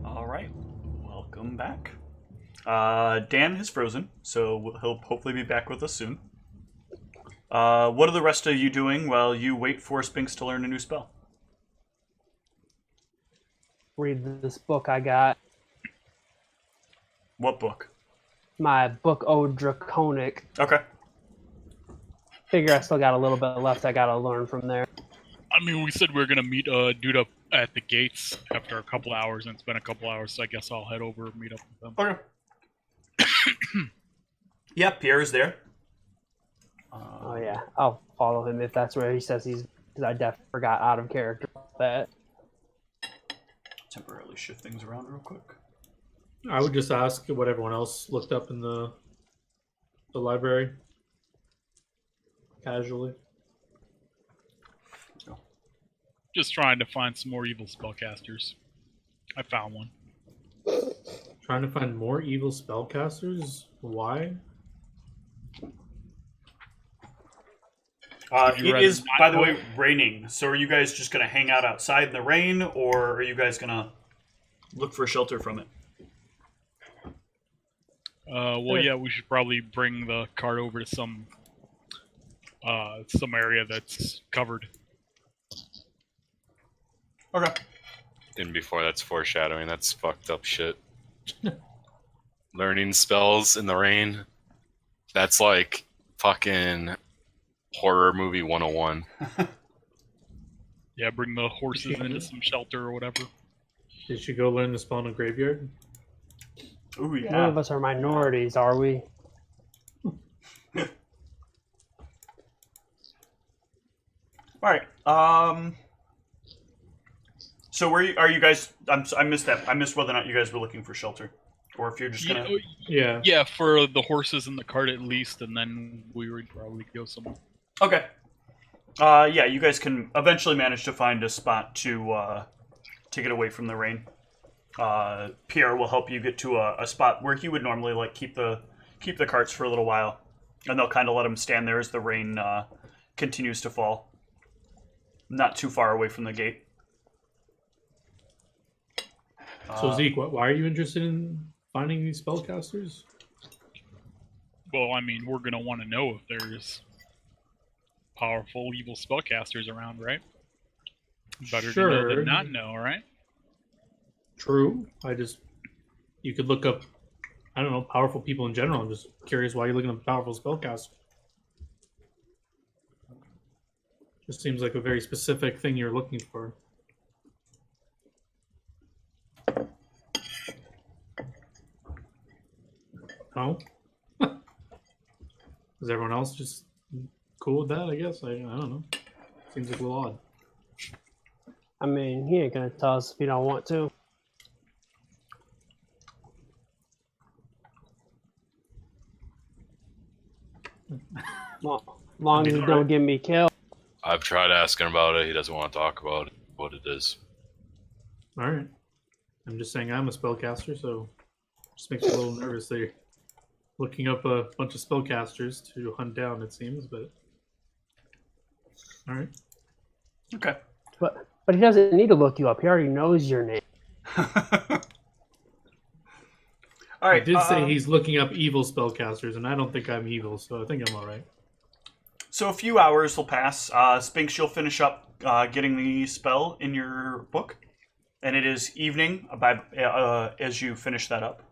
All right, welcome back. Dan has frozen, so he'll hopefully be back with us soon. What are the rest of you doing while you wait for Spinks to learn a new spell? Read this book I got. What book? My book, Ode Draconic. Okay. Figure I still got a little bit left I gotta learn from there. I mean, we said we were gonna meet dude up at the gates after a couple hours, and it's been a couple hours, so I guess I'll head over and meet up with them. Okay. Yeah, Pierre's there. Oh yeah, I'll follow him if that's where he says he's. Because I definitely forgot out of character about that. Temporarily shift things around real quick. I would just ask what everyone else looked up in the library. Casually. Just trying to find some more evil spellcasters. I found one. Trying to find more evil spellcasters? Why? It is, by the way, raining. So are you guys just going to hang out outside in the rain, or are you guys going to look for shelter from it? Well, yeah, we should probably bring the cart over to some area that's covered. Okay. And before that's foreshadowing, that's fucked up shit. Learning spells in the rain. That's like fucking horror movie 101. Yeah, bring the horses into some shelter or whatever. Did you go learn to spell in a graveyard? Ooh, yeah. None of us are minorities, are we? All right. So where are you guys? I missed that. I missed whether or not you guys were looking for shelter, or if you're just gonna. Yeah. Yeah, for the horses and the cart at least, and then we would probably go somewhere. Okay. Yeah, you guys can eventually manage to find a spot to get away from the rain. Pierre will help you get to a spot where he would normally like keep the carts for a little while, and they'll kind of let them stand there as the rain continues to fall. Not too far away from the gate. So Zeke, why are you interested in finding these spellcasters? Well, I mean, we're gonna want to know if there's powerful evil spellcasters around, right? Better to know than not know, right? True. You could look up, I don't know, powerful people in general. I'm just curious why you're looking up powerful spellcasters. Just seems like a very specific thing you're looking for. No? Is everyone else just cool with that, I guess? I don't know. Seems like a little odd. I mean, he ain't gonna tell us if he don't want to. Long as he don't get me killed. I've tried asking about it. He doesn't want to talk about it, what it is. All right. I'm just saying I'm a spellcaster, so it just makes me a little nervous that you're looking up a bunch of spellcasters to hunt down, it seems, but... All right. Okay. But he doesn't need to look you up. He already knows your name. All right. I did say he's looking up evil spellcasters, and I don't think I'm evil, so I think I'm all right. So a few hours will pass. Spinks, you'll finish up getting the spell in your book, and it is evening as you finish that up.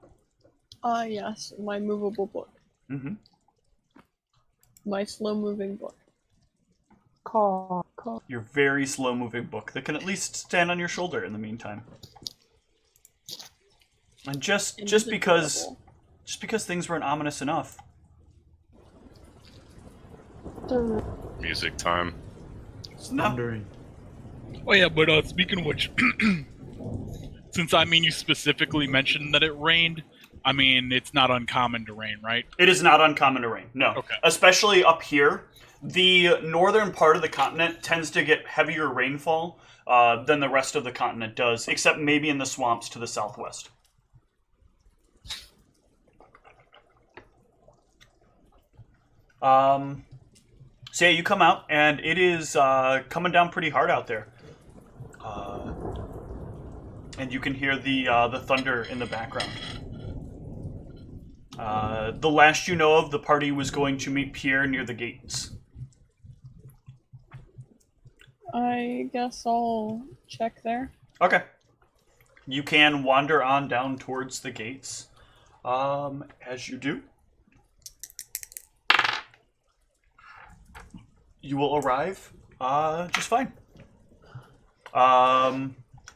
Yes, my movable book. Mm-hmm. My slow-moving book. Call. Your very slow-moving book that can at least stand on your shoulder in the meantime. And just because things weren't ominous enough. Music time. Thundering. Oh yeah, but speaking of which, since I mean you specifically mentioned that it rained, I mean it's not uncommon to rain, right? It is not uncommon to rain, no. Okay. Especially up here. The northern part of the continent tends to get heavier rainfall than the rest of the continent does, except maybe in the swamps to the southwest. So yeah, you come out, and it is coming down pretty hard out there. and you can hear the thunder in the background. The last you know of, the party was going to meet Pierre near the gates. I guess I'll check there. Okay. You can wander on down towards the gates. As you do, you will arrive just fine.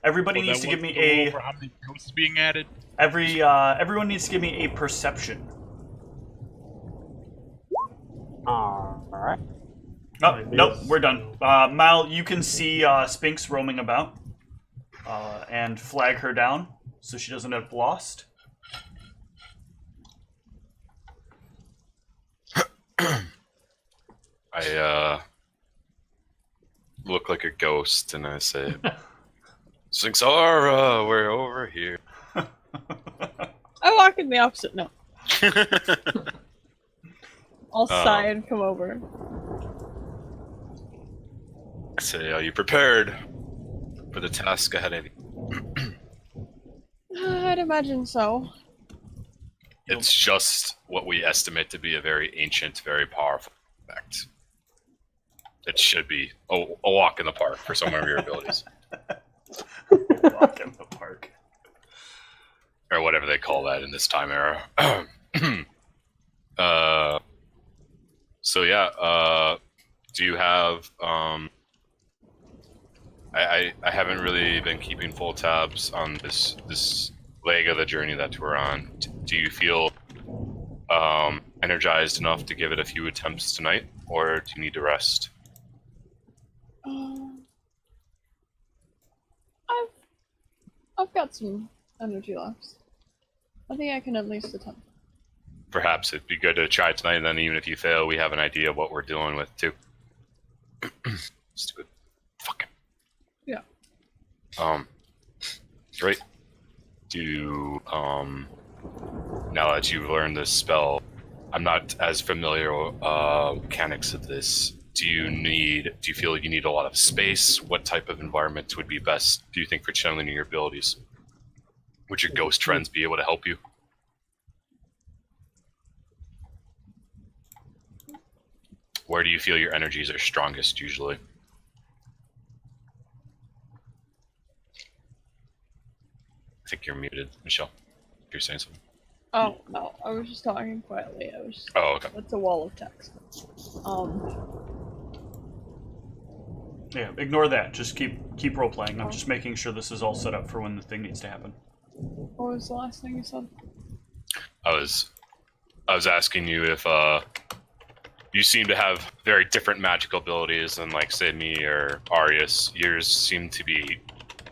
Everybody needs to give me a... Over how many ghosts being added? Everyone needs to give me a perception. Alright. Oh, nope, we're done. Mal, you can see Sphinx roaming about and flag her down so she doesn't have lost. I look like a ghost and I say, Sphinxara, we're over here. I walk in the opposite. No. I'll sigh and come over. I say, are you prepared for the task ahead of you? I'd imagine so. It's just what we estimate to be a very ancient, very powerful effect. It should be a walk in the park for some of your abilities. Walk in the park. Or whatever they call that in this time era. So yeah, do you have... I haven't really been keeping full tabs on this leg of the journey that we're on. Do you feel energized enough to give it a few attempts tonight, or do you need to rest? I've got some energy left. I think I can at least attempt. Perhaps it'd be good to try tonight, and then even if you fail, we have an idea of what we're dealing with, too. Stupid. Fucking. Yeah. Great. Now that you've learned this spell, I'm not as familiar with mechanics of this. Do you feel like you need a lot of space? What type of environment would be best, do you think, for channeling your abilities? Would your ghost friends be able to help you? Where do you feel your energies are strongest, usually? I think you're muted, Michelle. You're saying something. Oh, no. I was just talking quietly. Oh, okay. That's a wall of text. Yeah, ignore that. Just keep role playing. I'm just making sure this is all set up for when the thing needs to happen. What was the last thing you said? I was asking you if you seem to have very different magical abilities than, like, say, me or Arius. Yours seem to be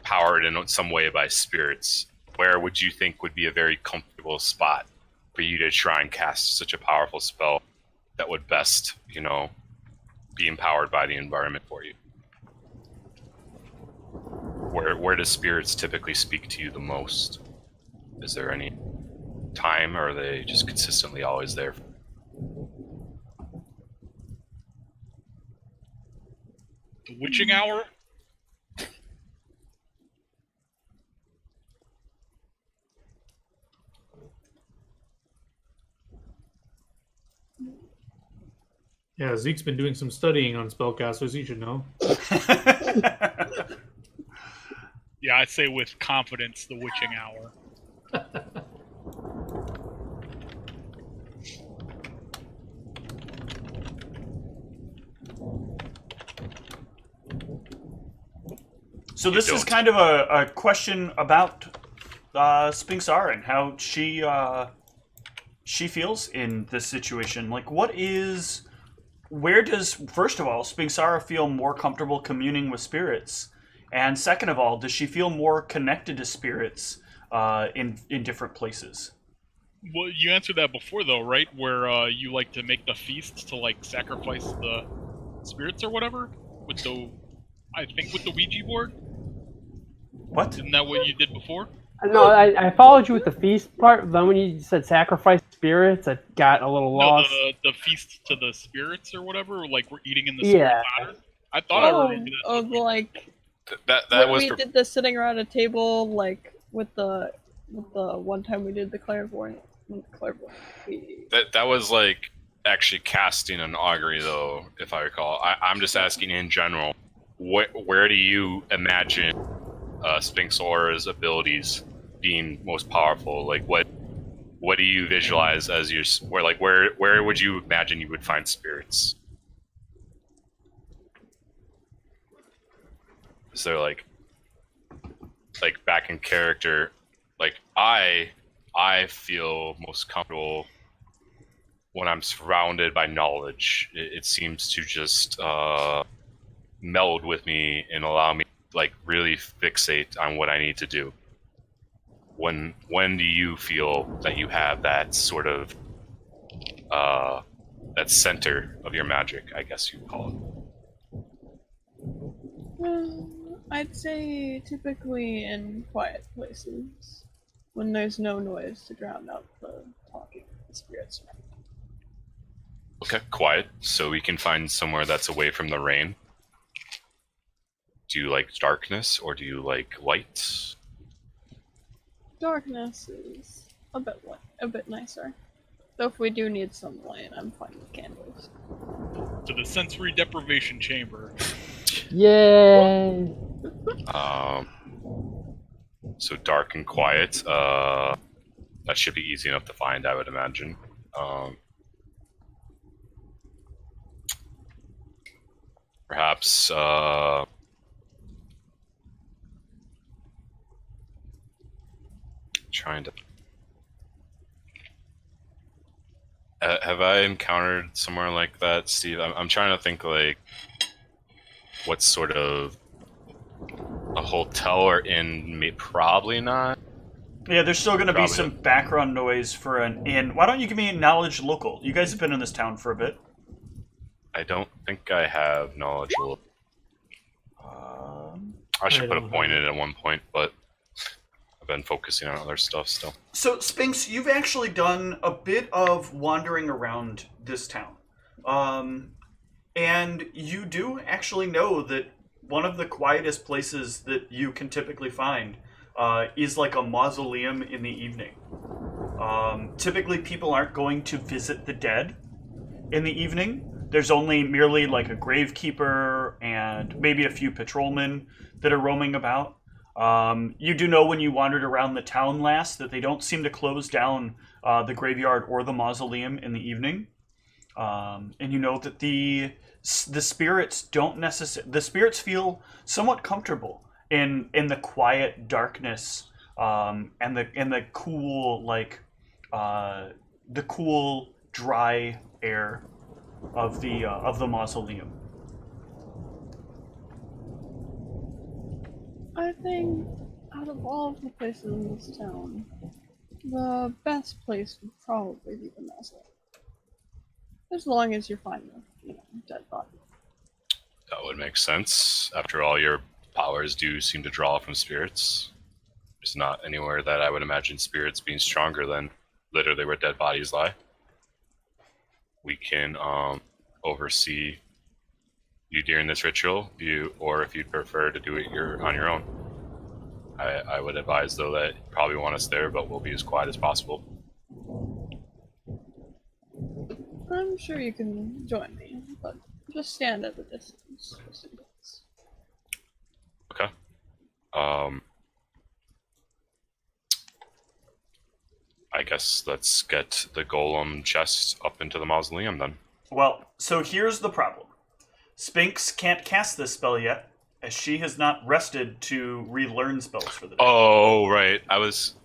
powered in some way by spirits. Where would you think would be a very comfortable spot for you to try and cast such a powerful spell that would best, be empowered by the environment for you? Where do spirits typically speak to you the most? Is there any time, or are they just consistently always there? The witching hour? Yeah, Zeke's been doing some studying on spellcasters. You should know. Yeah, I'd say with confidence, the witching hour. So this is kind of a question about Sphinxara and how she feels in this situation. Like, where does, first of all, Sphinxara feel more comfortable communing with spirits? And second of all, does she feel more connected to spirits in different places? Well, you answered that before, though, right? Where you like to make the feast to, like, sacrifice the spirits or whatever? With the Ouija board? What? Isn't that what you did before? No, I followed you with the feast part. Then when you said sacrifice spirits, I got a little lost. No, the feast to the spirits or whatever, like we're eating in the spirit platter. I thought I remembered that. Like That was we did the sitting around a table, like with the one time we did the clairvoyant. That was like actually casting an augury, though, if I recall. I'm just asking in general, where do you imagine Sphinx Aura's abilities being most powerful? Like, what do you visualize as your where would you imagine you would find spirits? Is there like back in character, like I feel most comfortable when I'm surrounded by knowledge. It seems to just meld with me and allow me to, like, really fixate on what I need to do. When do you feel that you have that sort of that center of your magic, I guess you'd call it? I'd say typically in quiet places, when there's no noise to drown out the talking of the spirits. Okay, quiet. So we can find somewhere that's away from the rain. Do you like darkness or do you like light? Darkness is a bit nicer. Though if we do need some light, I'm fine with candles. To the sensory deprivation chamber. Yay! So dark and quiet. That should be easy enough to find, I would imagine. Perhaps trying to. Have I encountered somewhere like that, Steve? I'm trying to think, like, what sort of a hotel or inn? Probably not. Yeah, there's still going to be some background noise for an inn. Why don't you give me knowledge local? You guys have been in this town for a bit. I don't think I have knowledge local. I should put a point in it at one point, but I've been focusing on other stuff still. So, Spinks, you've actually done a bit of wandering around this town. And you do actually know that one of the quietest places that you can typically find is like a mausoleum in the evening. Typically, people aren't going to visit the dead in the evening. There's only merely like a gravekeeper and maybe a few patrolmen that are roaming about. You do know when you wandered around the town last that they don't seem to close down the graveyard or the mausoleum in the evening. And you know that the spirits don't necessarily... The spirits feel somewhat comfortable in the quiet darkness and the cool, like, the cool dry air of the mausoleum. I think out of all of the places in this town, the best place would probably be the mausoleum. As long as you're fine with, dead body. That would make sense. After all, your powers do seem to draw from spirits. There's not anywhere that I would imagine spirits being stronger than literally where dead bodies lie. We can oversee you during this ritual, or if you'd prefer to do it on your own. I would advise, though, that you probably want us there, but we'll be as quiet as possible. I'm sure you can join me, but just stand at a distance. Just in case. Okay. I guess let's get the golem chest up into the mausoleum then. Well, so here's the problem. Spinks can't cast this spell yet, as she has not rested to relearn spells for the day. Oh, right. I was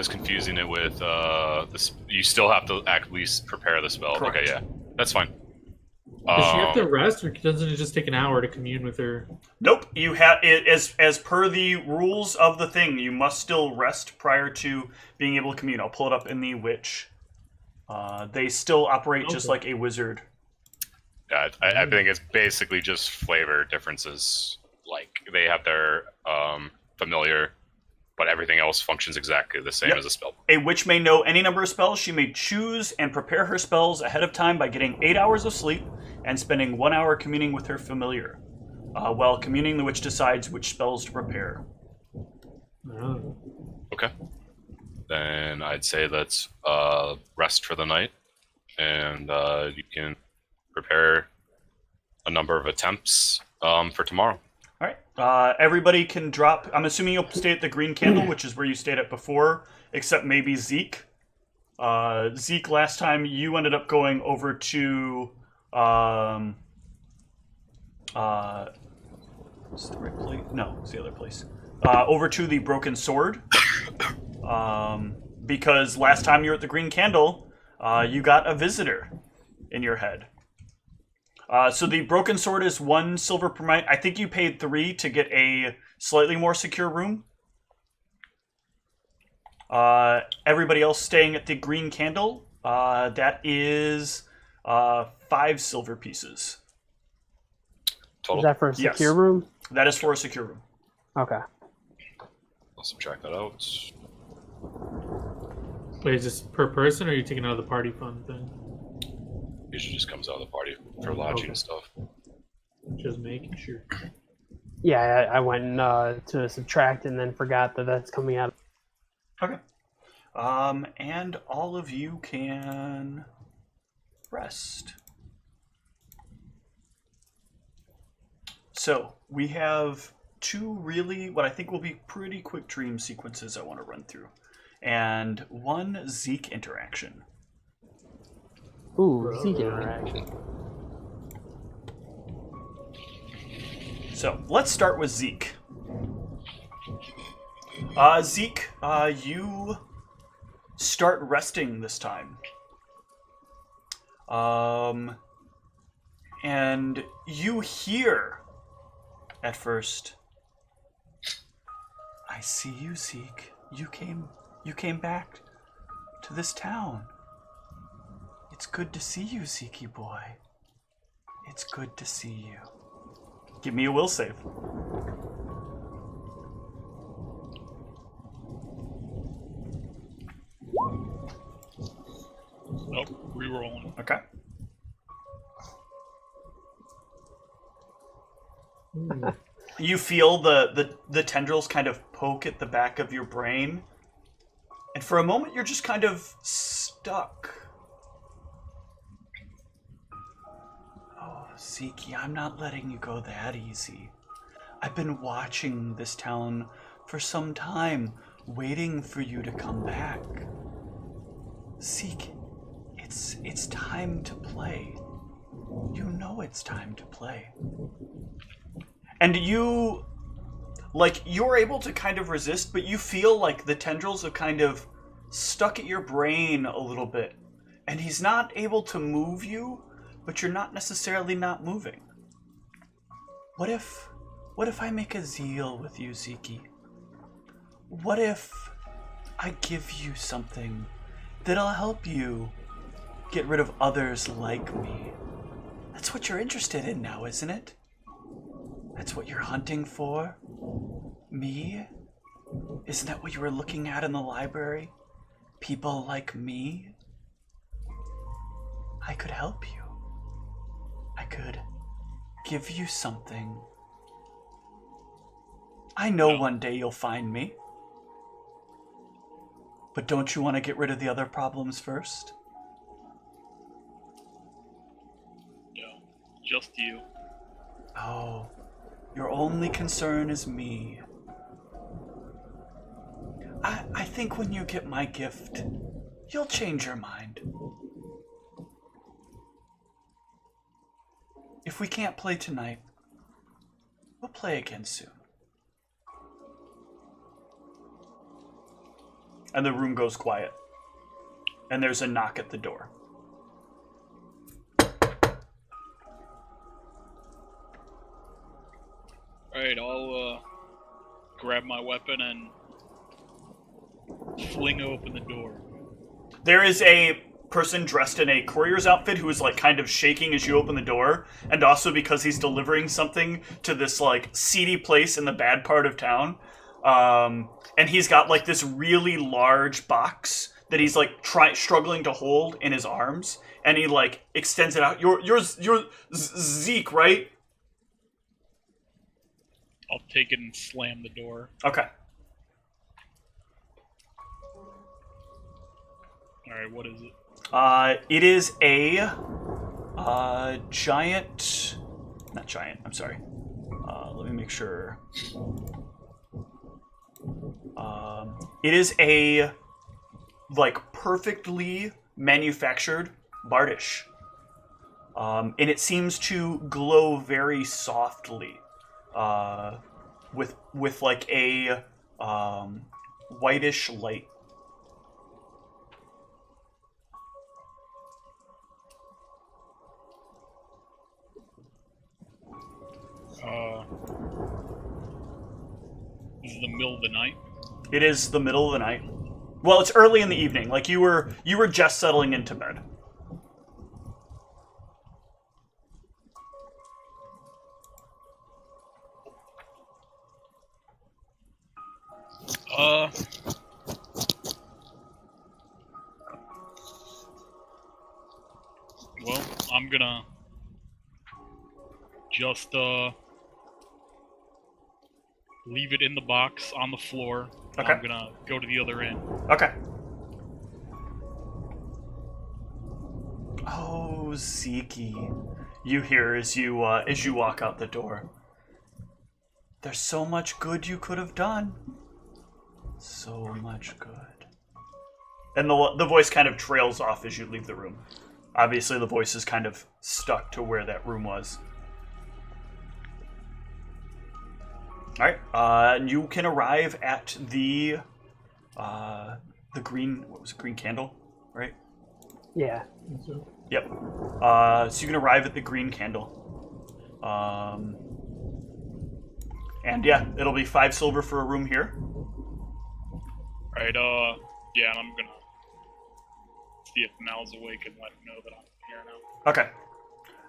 confusing it with this. You still have to at least prepare the spell. Correct. Okay, yeah, that's fine. Does she have to rest, or doesn't it just take an hour to commune with her? Nope. You have as per the rules of the thing. You must still rest prior to being able to commune. I'll pull it up in the Witch. They still operate just like a wizard. Yeah, I think it's basically just flavor differences. Like, they have their familiar, but everything else functions exactly the same as a spell. A witch may know any number of spells. She may choose and prepare her spells ahead of time by getting 8 hours of sleep and spending 1 hour communing with her familiar. While communing, the witch decides which spells to prepare. Oh. Okay. Then I'd say let's rest for the night, and you can prepare a number of attempts for tomorrow. All right. Everybody can drop. I'm assuming you'll stay at the Green Candle, which is where you stayed at before, except maybe Zeke. Zeke, last time you ended up going over to. Is it the right place? No, it's the other place. Over to the Broken Sword. Because last time you were at the Green Candle, you got a visitor in your head. So the Broken Sword is 1 silver per night. I think you paid 3 to get a slightly more secure room. Everybody else staying at the Green Candle, that is 5 silver pieces. Total. Is that for a secure room? That is for a secure room. Okay. I'll subtract that out. Wait, is this per person, or are you taking out of the party fund thing? Usually just comes out of the party for lodging and stuff. Just making sure. Yeah, I went to subtract and then forgot that that's coming out. Okay. And all of you can rest. So, we have 2 really, what I think will be pretty quick dream sequences I want to run through. And 1 Zeke interaction. Ooh, Zeke interaction. So, let's start with Zeke. Zeke, you start resting this time. And you hear, at first, I see you, Zeke. You came back to this town. It's good to see you, Zeke boy. It's good to see you. Give me a will save. Nope, rerolling. Okay. You feel the tendrils kind of poke at the back of your brain. And for a moment, you're just kind of stuck. Oh, Zeke, I'm not letting you go that easy. I've been watching this town for some time, waiting for you to come back. Zeke, it's time to play. You know it's time to play. And you're able to kind of resist, but you feel like the tendrils have kind of stuck at your brain a little bit. And he's not able to move you, but you're not necessarily not moving. What if I make a deal with you, Zeke? What if I give you something that'll help you get rid of others like me? That's what you're interested in now, isn't it? That's what you're hunting for? Me? Isn't that what you were looking at in the library? People like me? I could help you. I could give you something. I know one day you'll find me. But don't you want to get rid of the other problems first? No, just you. Oh, your only concern is me. I think when you get my gift, you'll change your mind. If we can't play tonight, we'll play again soon. And the room goes quiet. And there's a knock at the door. Alright, I'll grab my weapon and fling open the door. There is a person dressed in a courier's outfit who is like kind of shaking as you open the door, and also because he's delivering something to this like seedy place in the bad part of town. And he's got like this really large box that he's like struggling to hold in his arms, and he like extends it out. You're Zeke, right? I'll take it and slam the door. Okay. Alright, what is it? It is a giant... Not giant, I'm sorry. Let me make sure. It is a, like, perfectly manufactured Bardish. And it seems to glow very softly. With like a whitish light. This is the middle of the night. It is the middle of the night. Well, it's early in the evening. Like you were just settling into bed. Well, I'm gonna just leave it in the box on the floor. Okay. I'm gonna go to the other end. Okay. Oh, Zeke, you hear as you walk out the door. There's so much good you could have done. So much good. And the voice kind of trails off as you leave the room. Obviously, the voice is kind of stuck to where that room was. All right, you can arrive at the green. What was it? Green candle, right? Yeah. Yep. So you can arrive at the green candle. And yeah, it'll be 5 silver for a room here. Right. Yeah, and I'm gonna see if Mal's awake and let him know that I'm here now. Okay.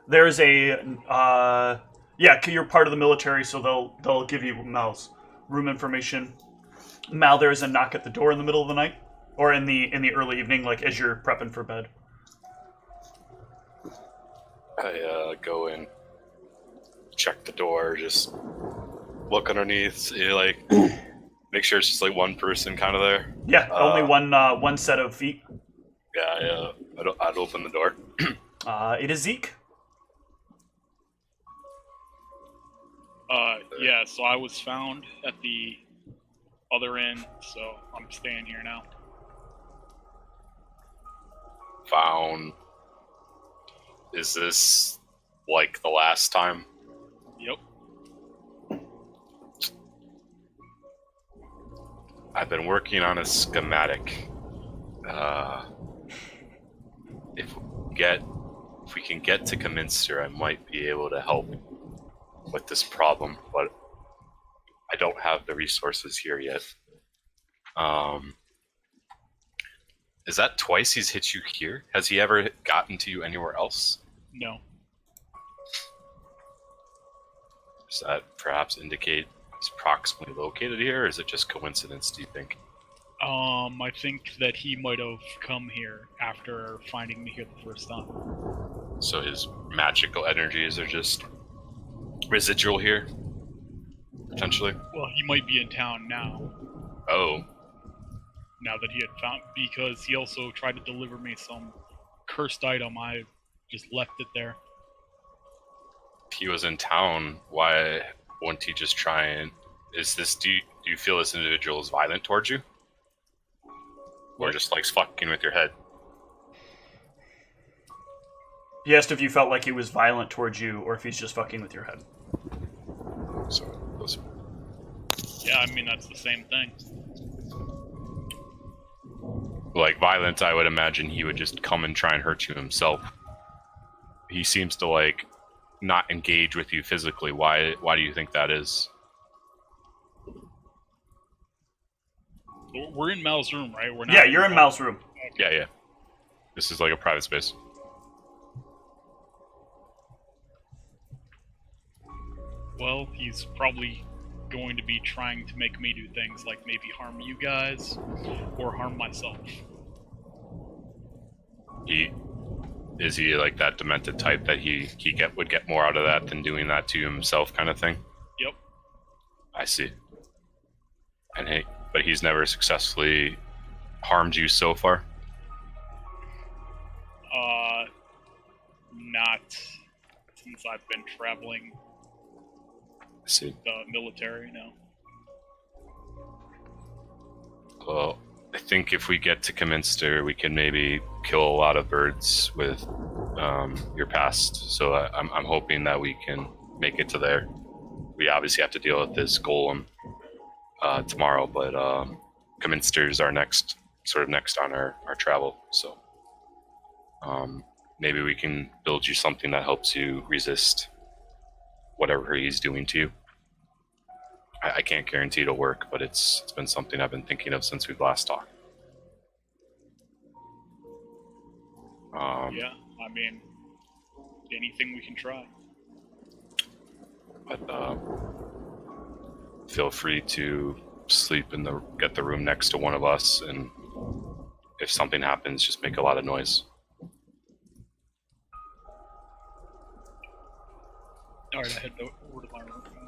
There's a yeah, you're part of the military, so they'll give you Mal's room information. Mal, there is a knock at the door in the middle of the night, or in the early evening, like as you're prepping for bed. I go in, check the door, just look underneath, see, like, make sure it's just like one person kind of there. Yeah, only one set of feet. Yeah, I'd open the door. It is Zeke. Yeah, so I was found at the other end, so I'm staying here now. Found. Is this like the last time? Yep. I've been working on a schematic. If we can get to Comminster, I might be able to help with this problem, but I don't have the resources here yet. Is that twice he's hit you here? Has he ever gotten to you anywhere else? No. Does that perhaps indicate he's proximately located here, or is it just coincidence, do you think? I think that he might have come here after finding me here the first time. So his magical energies are just residual here, potentially? Well, he might be in town now. Oh. Now that he had found, because he also tried to deliver me some cursed item. I just left it there. If he was in town, why wouldn't he just try and... Do you feel this individual is violent towards you? Or just likes fucking with your head? He asked if you felt like he was violent towards you, or if he's just fucking with your head. So, those... Yeah, I mean, that's the same thing. Like, violent, I would imagine he would just come and try and hurt you himself. He seems to, like, not engage with you physically. Why do you think that is? We're in Mal's room, right? We're not. Yeah, you're in Mal's room. Yeah. This is like a private space. Well, he's probably going to be trying to make me do things like maybe harm you guys or harm myself. Is he like that demented type that he would get more out of that than doing that to himself kind of thing? Yep. I see. And but he's never successfully harmed you so far? Not since I've been traveling I see. the military, no. Well, I think if we get to Comminster, we can maybe kill a lot of birds with your past. So I'm hoping that we can make it to there. We obviously have to deal with this golem tomorrow, but Comminster is our next on our travel. So maybe we can build you something that helps you resist whatever he's doing to you. I can't guarantee it'll work, but it's been something I've been thinking of since we've last talked. Yeah, I mean, anything we can try. But feel free to sleep get the room next to one of us, and if something happens, just make a lot of noise. All right, I head over to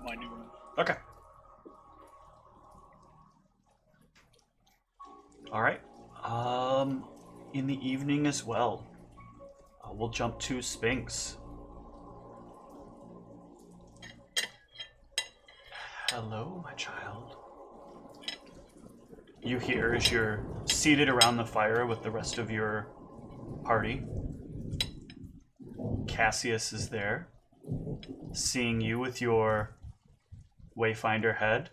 my new room. Okay. All right. In the evening as well, we'll jump to Sphinx. Hello, my child. You hear as you're seated around the fire with the rest of your party. Cassius is there, seeing you with your Wayfinder head.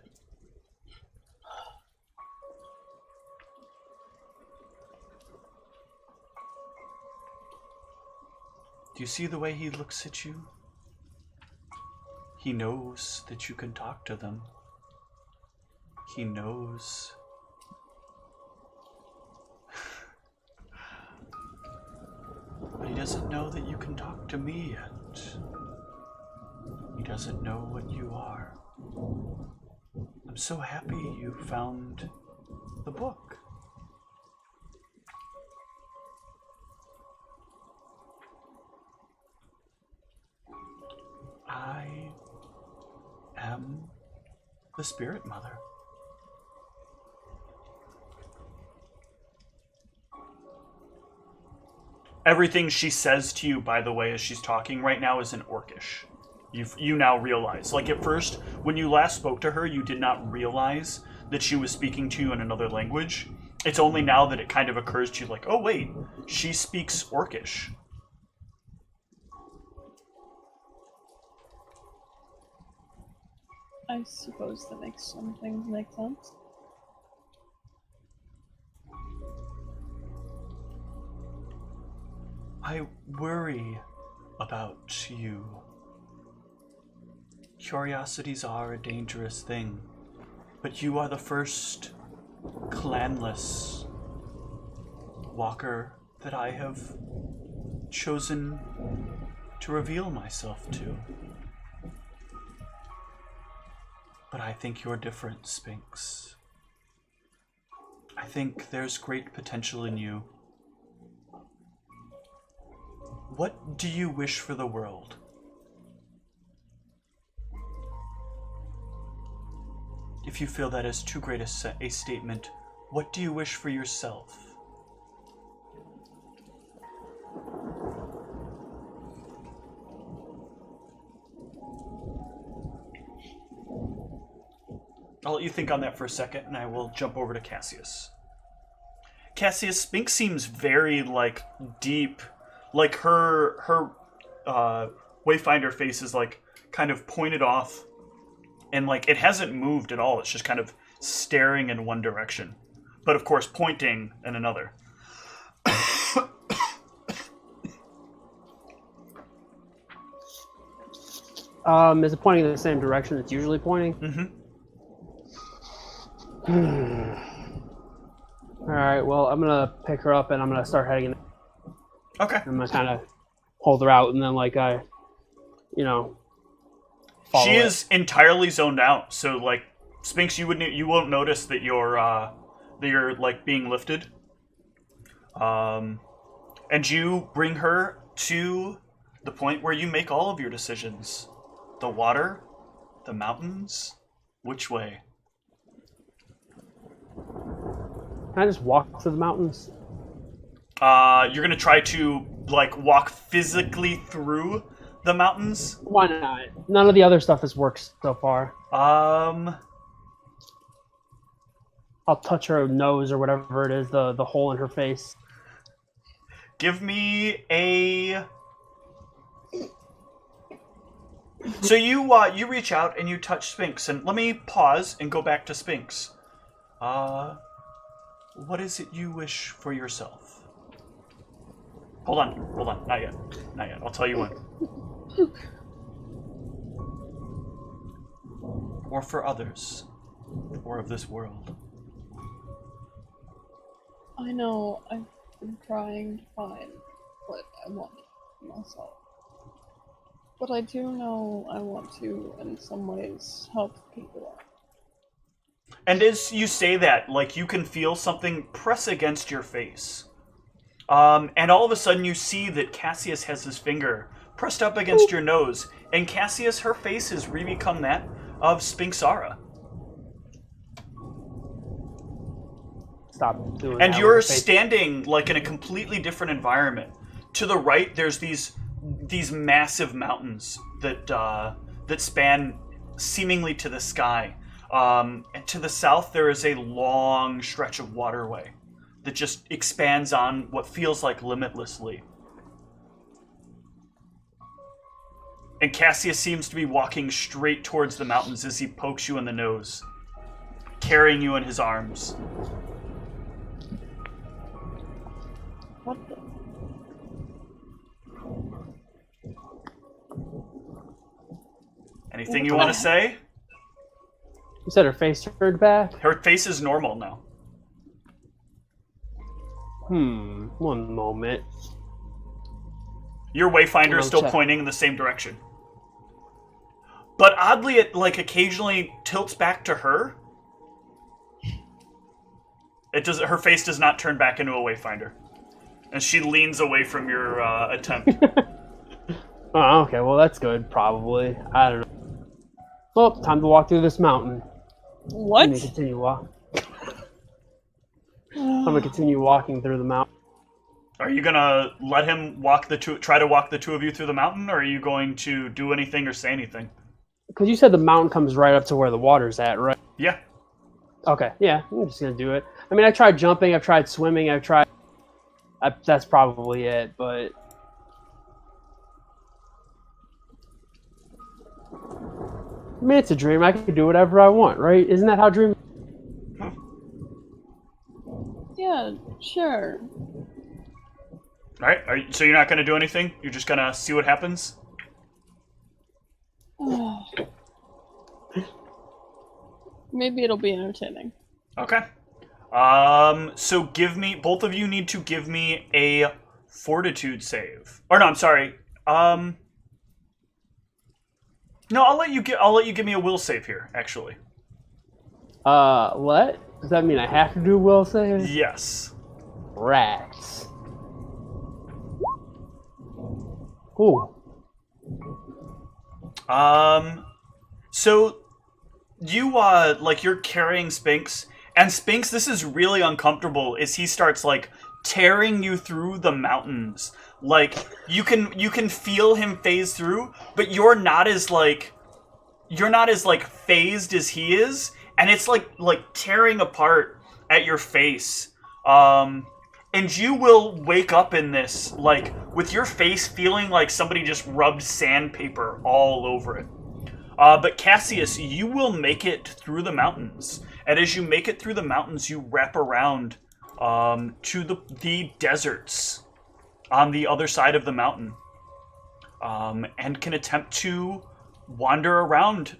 Do you see the way he looks at you? He knows that you can talk to them. He knows. But he doesn't know that you can talk to me yet. He doesn't know what you are. I'm so happy you found the book. I am the Spirit Mother. Everything she says to you, by the way, as she's talking right now is in Orcish. You now realize. Like at first, when you last spoke to her, you did not realize that she was speaking to you in another language. It's only now that it kind of occurs to you like, oh wait, she speaks Orcish. I suppose that makes some things make sense. I worry about you. Curiosities are a dangerous thing, but you are the first clanless walker that I have chosen to reveal myself to. But I think you're different, Sphinx. I think there's great potential in you. What do you wish for the world? If you feel that is too great a statement, what do you wish for yourself? I'll let you think on that for a second, and I will jump over to Cassius. Cassius, Sphinx seems very, deep. Like, her Wayfinder face is, kind of pointed off. And, it hasn't moved at all. It's just kind of staring in one direction. But, of course, pointing in another. Is it pointing in the same direction it's usually pointing? Mm-hmm. Alright, well, I'm gonna pick her up and I'm gonna start heading in. Okay. I'm gonna kind of hold her out and then, follow She it. is entirely zoned out. So, Sphinx, you won't notice that you're being lifted. And you bring her to the point where you make all of your decisions. The water, the mountains, Which way? Can I just walk through the mountains? You're gonna try to, like, walk physically through the mountains? Why not? None of the other stuff has worked so far. I'll touch her nose or whatever it is, the hole in her face. Give me a... So you reach out and you touch Sphinx, and let me pause and go back to Sphinx. What is it you wish for yourself? Hold on, not yet. I'll tell you when. Or for others, or of this world. I know I've been trying to find what I want for myself. But I do know I want to, in some ways, help people out. And as you say that, like, you can feel something press against your face. And all of a sudden you see that Cassius has his finger pressed up against your nose. And Cassius, her face has re-become that of Sphinxara. Stop doing And that you're with her face. standing, like, in a completely different environment. To the right, there's these massive mountains that span seemingly to the sky. And to the south, there is a long stretch of waterway that just expands on what feels like limitlessly. And Cassius seems to be walking straight towards the mountains as he pokes you in the nose, carrying you in his arms. What the? Anything you want to say? You said her face turned back? Her face is normal now. One moment. Your Wayfinder is still check. pointing in the same direction. But oddly, it, like, occasionally tilts back to her. Her face does not turn back into a Wayfinder. And she leans away from your attempt. Oh, okay, well that's good, probably. I don't know. Well, time to walk through this mountain. What? I'm gonna continue walking through the mountain. Are you gonna let him try to walk the two of you through the mountain, or are you going to do anything or say anything? Because you said the mountain comes right up to where the water's at, right? Yeah. Okay, yeah, I'm just gonna do it. I mean, I tried jumping, I've tried swimming, that's probably it, but... I mean, it's a dream. I can do whatever I want, right? Isn't that how dreams... Yeah, sure. Alright, so you're not gonna do anything? You're just gonna see what happens? Maybe it'll be entertaining. Okay. So both of you need to give me a fortitude save. Or no, I'm sorry. No, I'll let you give me a will save here, actually. What? Does that mean I have to do will save? Yes. Rats. Ooh. So you you're carrying Sphinx, and Sphinx, this is really uncomfortable as he starts like tearing you through the mountains. Like you can feel him phase through, but you're not as phased as he is, and it's like tearing apart at your face. And you will wake up in this, like, with your face feeling like somebody just rubbed sandpaper all over it. But Cassius, you will make it through the mountains. And as you make it through the mountains, you wrap around to the deserts on the other side of the mountain. And can attempt to wander around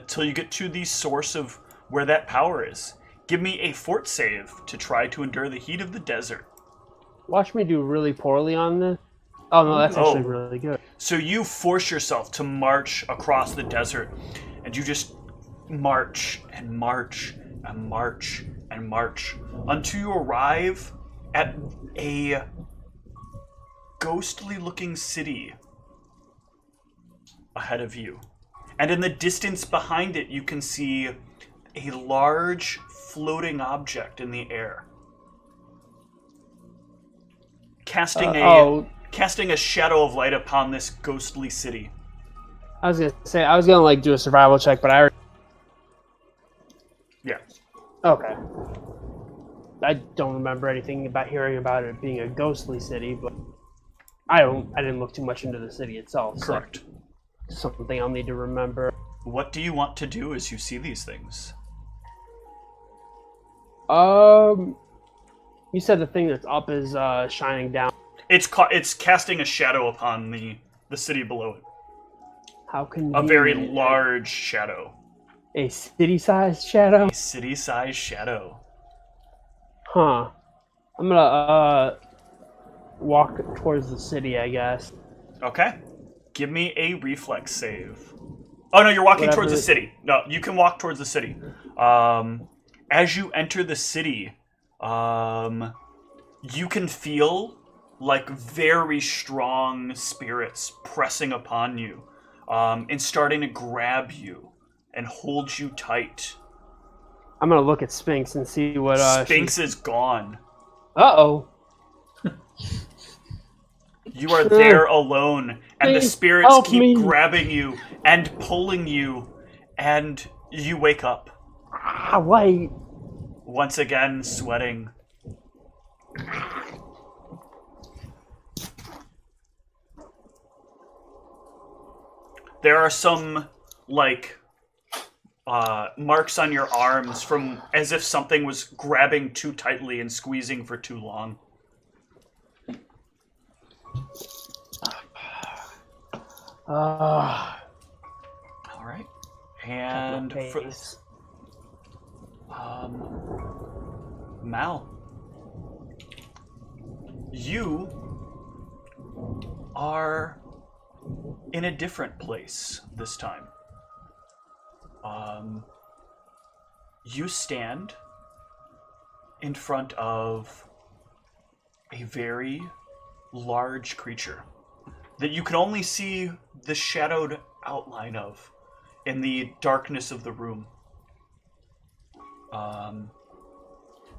till you get to the source of where that power is. Give me a fort save to try to endure the heat of the desert. Watch me do really poorly on this. Oh, no, that's actually really good. So you force yourself to march across the desert, and you just march and march and march and march until you arrive at a ghostly-looking city ahead of you. And in the distance behind it, you can see a large floating object in the air. Casting a shadow of light upon this ghostly city. I was gonna say I was gonna like do a survival check, but I already... Yeah. Okay. I don't remember anything about hearing about it being a ghostly city, but I didn't look too much into the city itself. Correct. So something I'll need to remember. What do you want to do as you see these things? You said the thing that's up is shining down. It's casting a shadow upon the city below it. How can A very large shadow. A city-sized shadow? A city-sized shadow. Huh. I'm gonna walk towards the city, I guess. Okay. Give me a reflex save. Oh no, you're walking towards the city. No, you can walk towards the city. As you enter the city, you can feel like very strong spirits pressing upon you, and starting to grab you and hold you tight. I'm gonna look at Sphinx and see what Sphinx is gone. Uh-oh. You are there alone, and the Please spirits help keep me. grabbing you and pulling you, and you wake up. Ah, wait. Once again, sweating. There are some, like, marks on your arms from as if something was grabbing too tightly and squeezing for too long. All right. And for this, Mal, you are in a different place this time. You stand in front of a very large creature that you can only see the shadowed outline of in the darkness of the room.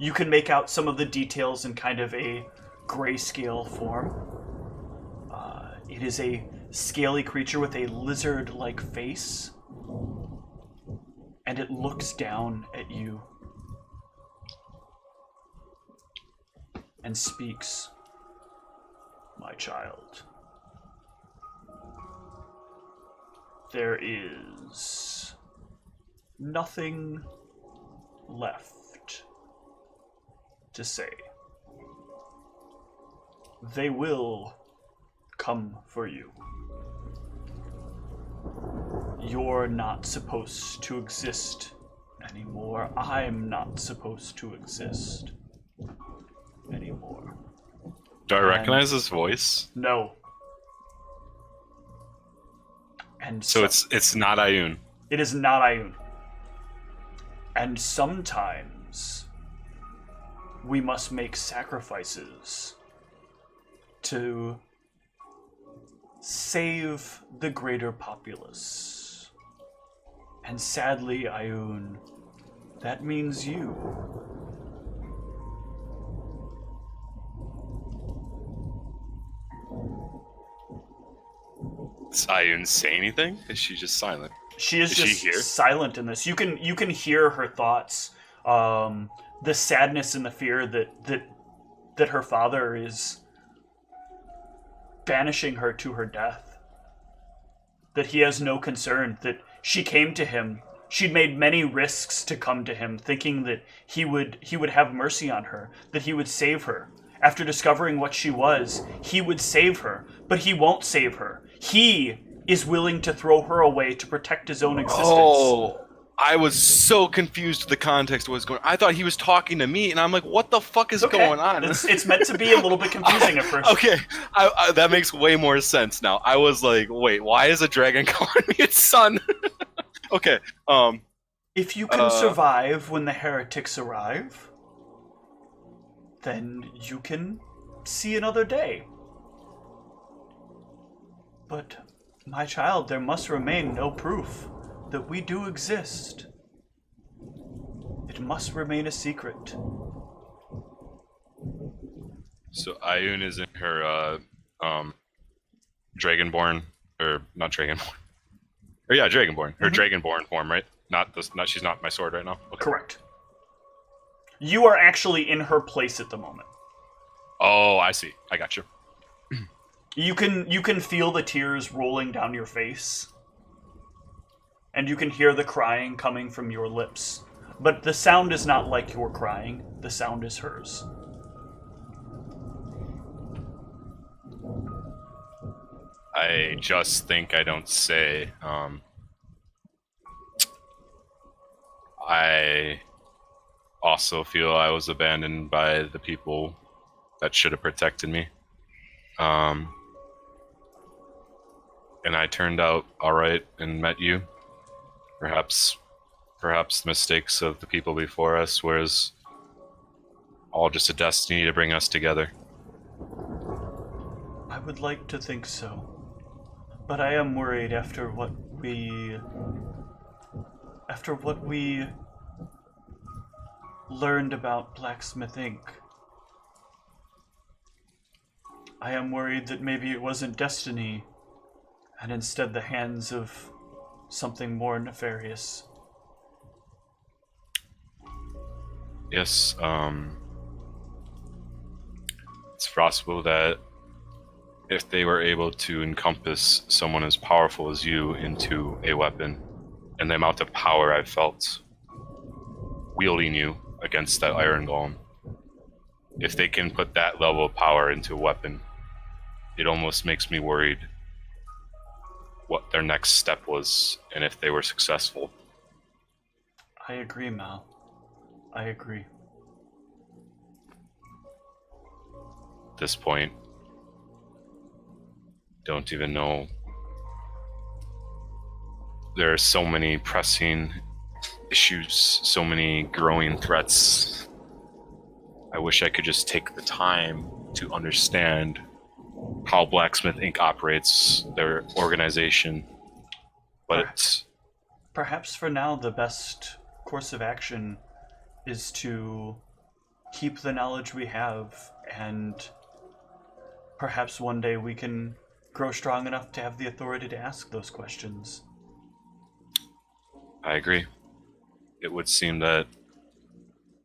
You can make out some of the details in kind of a grayscale form. It is a scaly creature with a lizard-like face, and it looks down at you and speaks, "My child, there is nothing left to say. They will come for you. You're not supposed to exist anymore. I'm not supposed to exist anymore." Do I recognize his voice? No. And So it's not Ayun. It is not Ayun. And sometimes we must make sacrifices to save the greater populace. And sadly, Ayun, that means you. Does Ayun say anything? Is she just silent? She is Is just she here? silent in this. You can hear her thoughts, the sadness and the fear that her father is banishing her to her death. That he has no concern. That she came to him. She'd made many risks to come to him, thinking that he would have mercy on her, that he would save her. After discovering what she was, he would save her, but he won't save her. He is willing to throw her away to protect his own existence. Oh, I was so confused with the context of what's going on. I thought he was talking to me, and I'm like, what the fuck is going on? It's meant to be a little bit confusing at first. Okay, I, that makes way more sense now. I was like, wait, why is a dragon calling me its son? Okay, If you can survive when the heretics arrive, then you can see another day. But My child, there must remain no proof that we do exist. It must remain a secret. So Ayun is in her Dragonborn, or not Dragonborn. Or yeah, Dragonborn. Her Dragonborn form, right? She's not my sword right now. Okay. Correct. You are actually in her place at the moment. Oh, I see. I got you. You can feel the tears rolling down your face. And you can hear the crying coming from your lips. But the sound is not like your crying. The sound is hers. I just think I don't say. I also feel I was abandoned by the people that should have protected me. And I turned out alright and met you. Perhaps the mistakes of the people before us was all just a destiny to bring us together. I would like to think so. But I am worried after what we learned about Blacksmith Inc. I am worried that maybe it wasn't destiny, and instead the hands of something more nefarious. Yes, it's possible that if they were able to encompass someone as powerful as you into a weapon, and the amount of power I felt wielding you against that iron golem, if they can put that level of power into a weapon, it almost makes me worried what their next step was and if they were successful. I agree, Mal. I agree. At this point, don't even know. There are so many pressing issues, so many growing threats. I wish I could just take the time to understand how Blacksmith Inc. operates, their organization. But perhaps for now the best course of action is to keep the knowledge we have, and perhaps one day we can grow strong enough to have the authority to ask those questions. I agree. It would seem that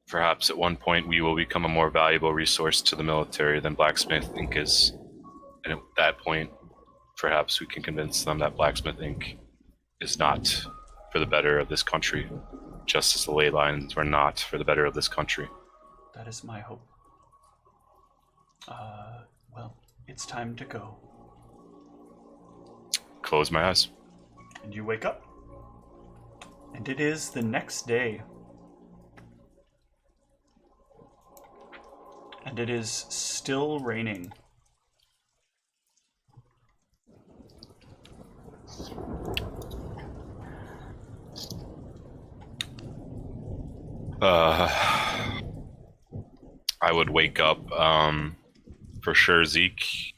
perhaps at one point we will become a more valuable resource to the military than Blacksmith Inc. is. And at that point, perhaps we can convince them that Blacksmith Inc. is not for the better of this country, just as the ley lines were not for the better of this country. That is my hope. Well, it's time to go. Close my eyes. And you wake up. And it is the next day. And it is still raining. I would wake up, for sure, Zeke.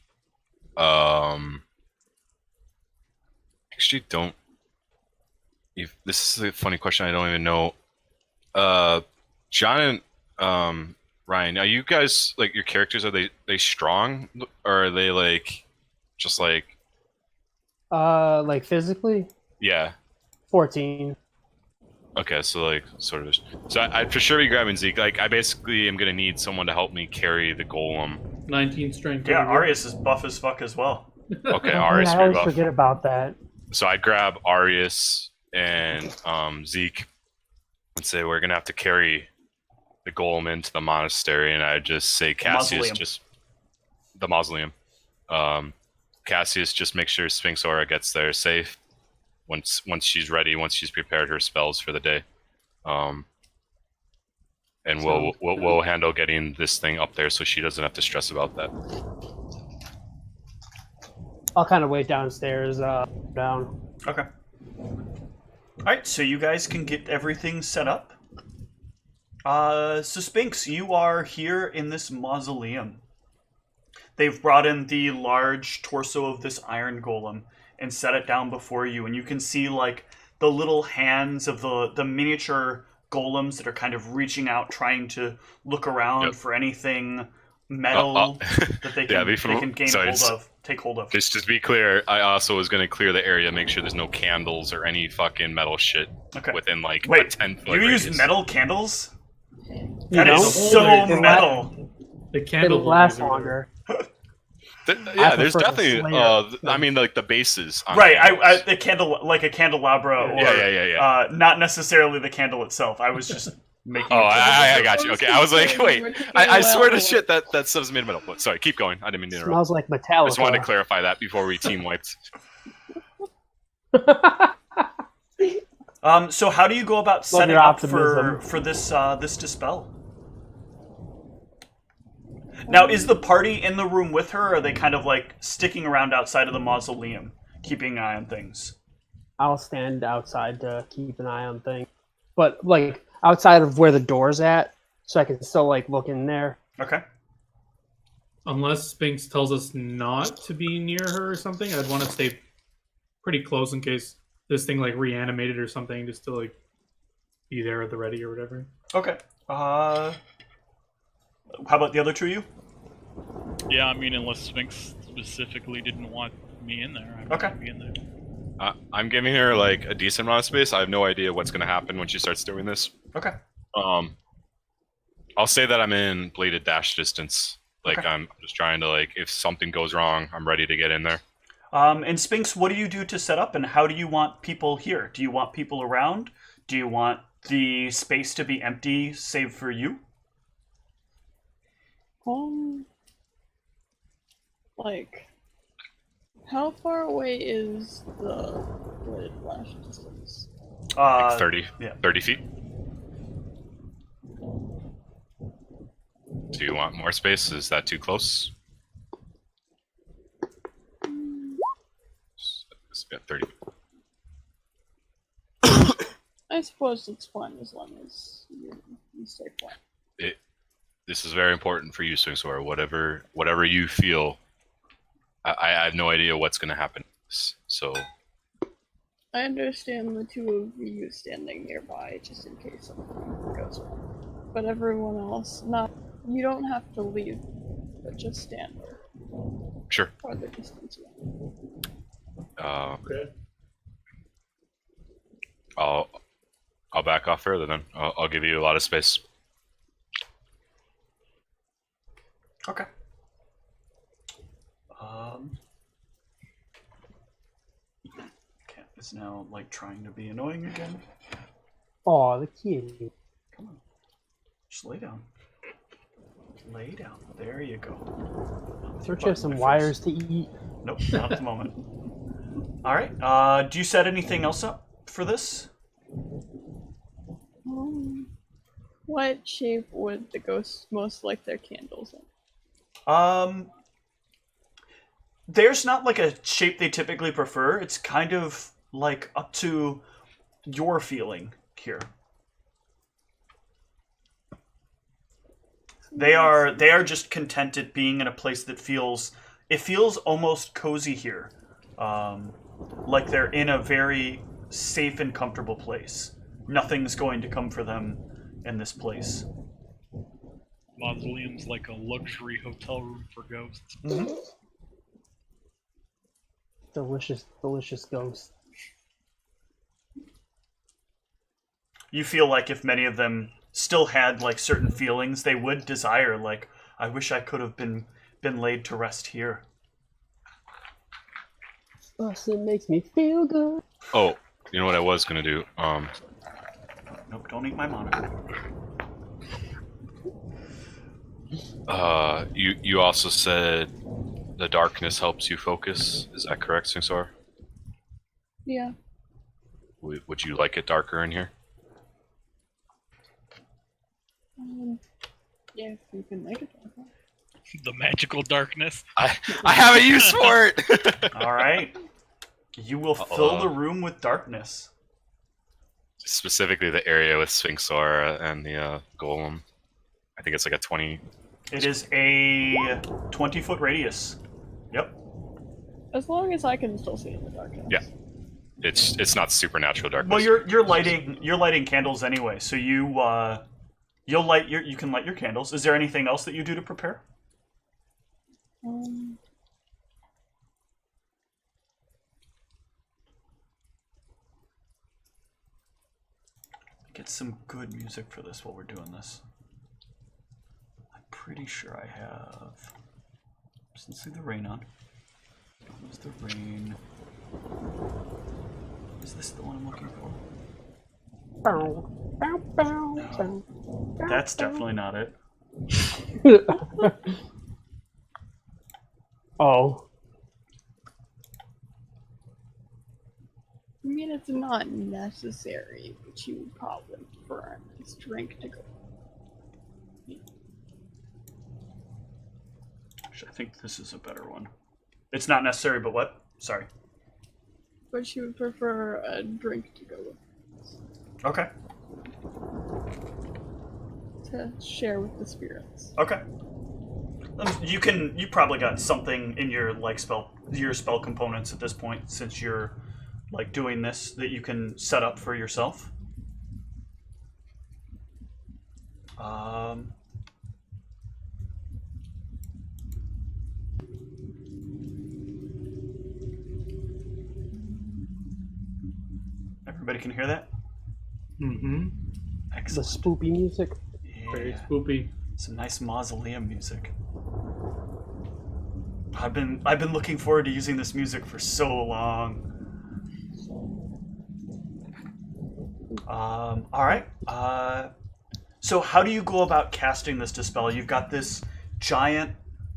Actually, don't. This is a funny question. I don't even know. John and Ryan, are you guys, like, your characters, are they strong, or are they just like physically? Yeah. 14. Okay, so sort of. So I'd for sure be grabbing Zeke. I basically am gonna need someone to help me carry the golem. 19 strength. Yeah, Arius is buff as fuck as well. Okay, Oh, Arius I pretty always buff. forget about that. So I'd grab Arius and Zeke and say we're gonna have to carry the golem into the monastery, and I'd just say Cassius the mausoleum. Cassius, just make sure Sphinx Aura gets there safe. Once she's ready, once she's prepared her spells for the day, and we'll handle getting this thing up there so she doesn't have to stress about that. I'll kind of wait downstairs, down. Okay. Alright, so you guys can get everything set up. So Sphinx, you are here in this mausoleum. They've brought in the large torso of this iron golem, and set it down before you, and you can see like the little hands of the miniature golems that are kind of reaching out, trying to look around for anything metal that they can, they can take hold of. Just to be clear, I also was going to clear the area, make sure there's no candles or any fucking metal shit within like a 10-foot radius. You use metal candles? That is so metal. The candle It'll last longer. Yeah, there's definitely. I mean, like the bases. Right, the candle, like a candelabra, or yeah. Not necessarily the candle itself. I was just making. Oh, I got you. Okay, I was like, wait, I swear to shit that stuff's made of metal. But sorry, keep going. I didn't mean to interrupt. Smells like Metallica. I just wanted to clarify that before we team wiped. So how do you go about setting up for this dispel? Now, is the party in the room with her, or are they kind of like sticking around outside of the mausoleum, keeping an eye on things? I'll stand outside to keep an eye on things. But, like, outside of where the door's at, so I can still, like, look in there. Okay. Unless Sphinx tells us not to be near her or something, I'd want to stay pretty close in case this thing, like, reanimated or something, just to, like, be there at the ready or whatever. Okay. How about the other two of you? Yeah, I mean, unless Sphinx specifically didn't want me in there, I wouldn't be in there. I'm giving her like a decent amount of space. I have no idea what's going to happen when she starts doing this. Okay. I'll say that I'm in bladed dash distance. Like I'm just trying to like, if something goes wrong, I'm ready to get in there. And Sphinx, what do you do to set up, and how do you want people here? Do you want people around? Do you want the space to be empty, save for you? Like, how far away is the bladed flash distance? Like 30 feet. Do you want more space? Is that too close? It's about 30. I suppose it's fine as long as you stay quiet. This is very important for you, Swingsaur. Whatever you feel. I have no idea what's going to happen. So I understand the two of you standing nearby just in case something goes wrong. But everyone else, you don't have to leave, but just stand there. Sure. For the distance. Okay. I'll back off further then. I'll give you a lot of space. Okay. Cat is now like trying to be annoying again. Oh, the kitty. Come on. Just lay down. Lay down. There you go. Don't you have some wires to eat? Nope, not at the moment. Alright, do you set anything else up for this? What shape would the ghosts most like their candles in? There's not like a shape they typically prefer. It's kind of like up to your feeling here. They are just content at being in a place that feels almost cozy here. Like they're in a very safe and comfortable place. Nothing's going to come for them in this place. Mausoleum's like a luxury hotel room for ghosts. Mm-hmm. Delicious, delicious ghost. You feel like if many of them still had like certain feelings, they would desire like, I wish I could have been laid to rest here. It makes me feel good. Oh, you know what I was gonna do? Nope, don't eat my monitor. You also said the darkness helps you focus. Is that correct, Singsar? Yeah. Would you like it darker in here? Yeah, if you can make it darker. The magical darkness. I have a use for it. All right. You will fill the room with darkness. Specifically the area with Sphinxaura and the golem. I think it's like a 20... It is a 20-foot radius. Yep. As long as I can still see in the darkness. Yeah. It's not supernatural darkness. Well, you're lighting candles anyway, so you you can light your candles. Is there anything else that you do to prepare? Get some good music for this while we're doing this. I'm pretty sure I have. Let's see the rain on. Where's the rain? Is this the one I'm looking for? No. That's definitely not it. Oh. I mean, it's not necessary, but you would probably prefer a nice drink to go. Actually, I think this is a better one. It's not necessary, but what? Sorry. But you would prefer a drink to go with. Okay. To share with the spirits. Okay. You probably got something in your your spell components at this point, since you're doing this, that you can set up for yourself. Everybody can hear that? Mm-hmm. The Excellent. spoopy music. Very Yeah. spoopy. Some nice mausoleum music. I've been looking forward to using this music for so long. All right. So how do you go about casting this dispel? You've got this giant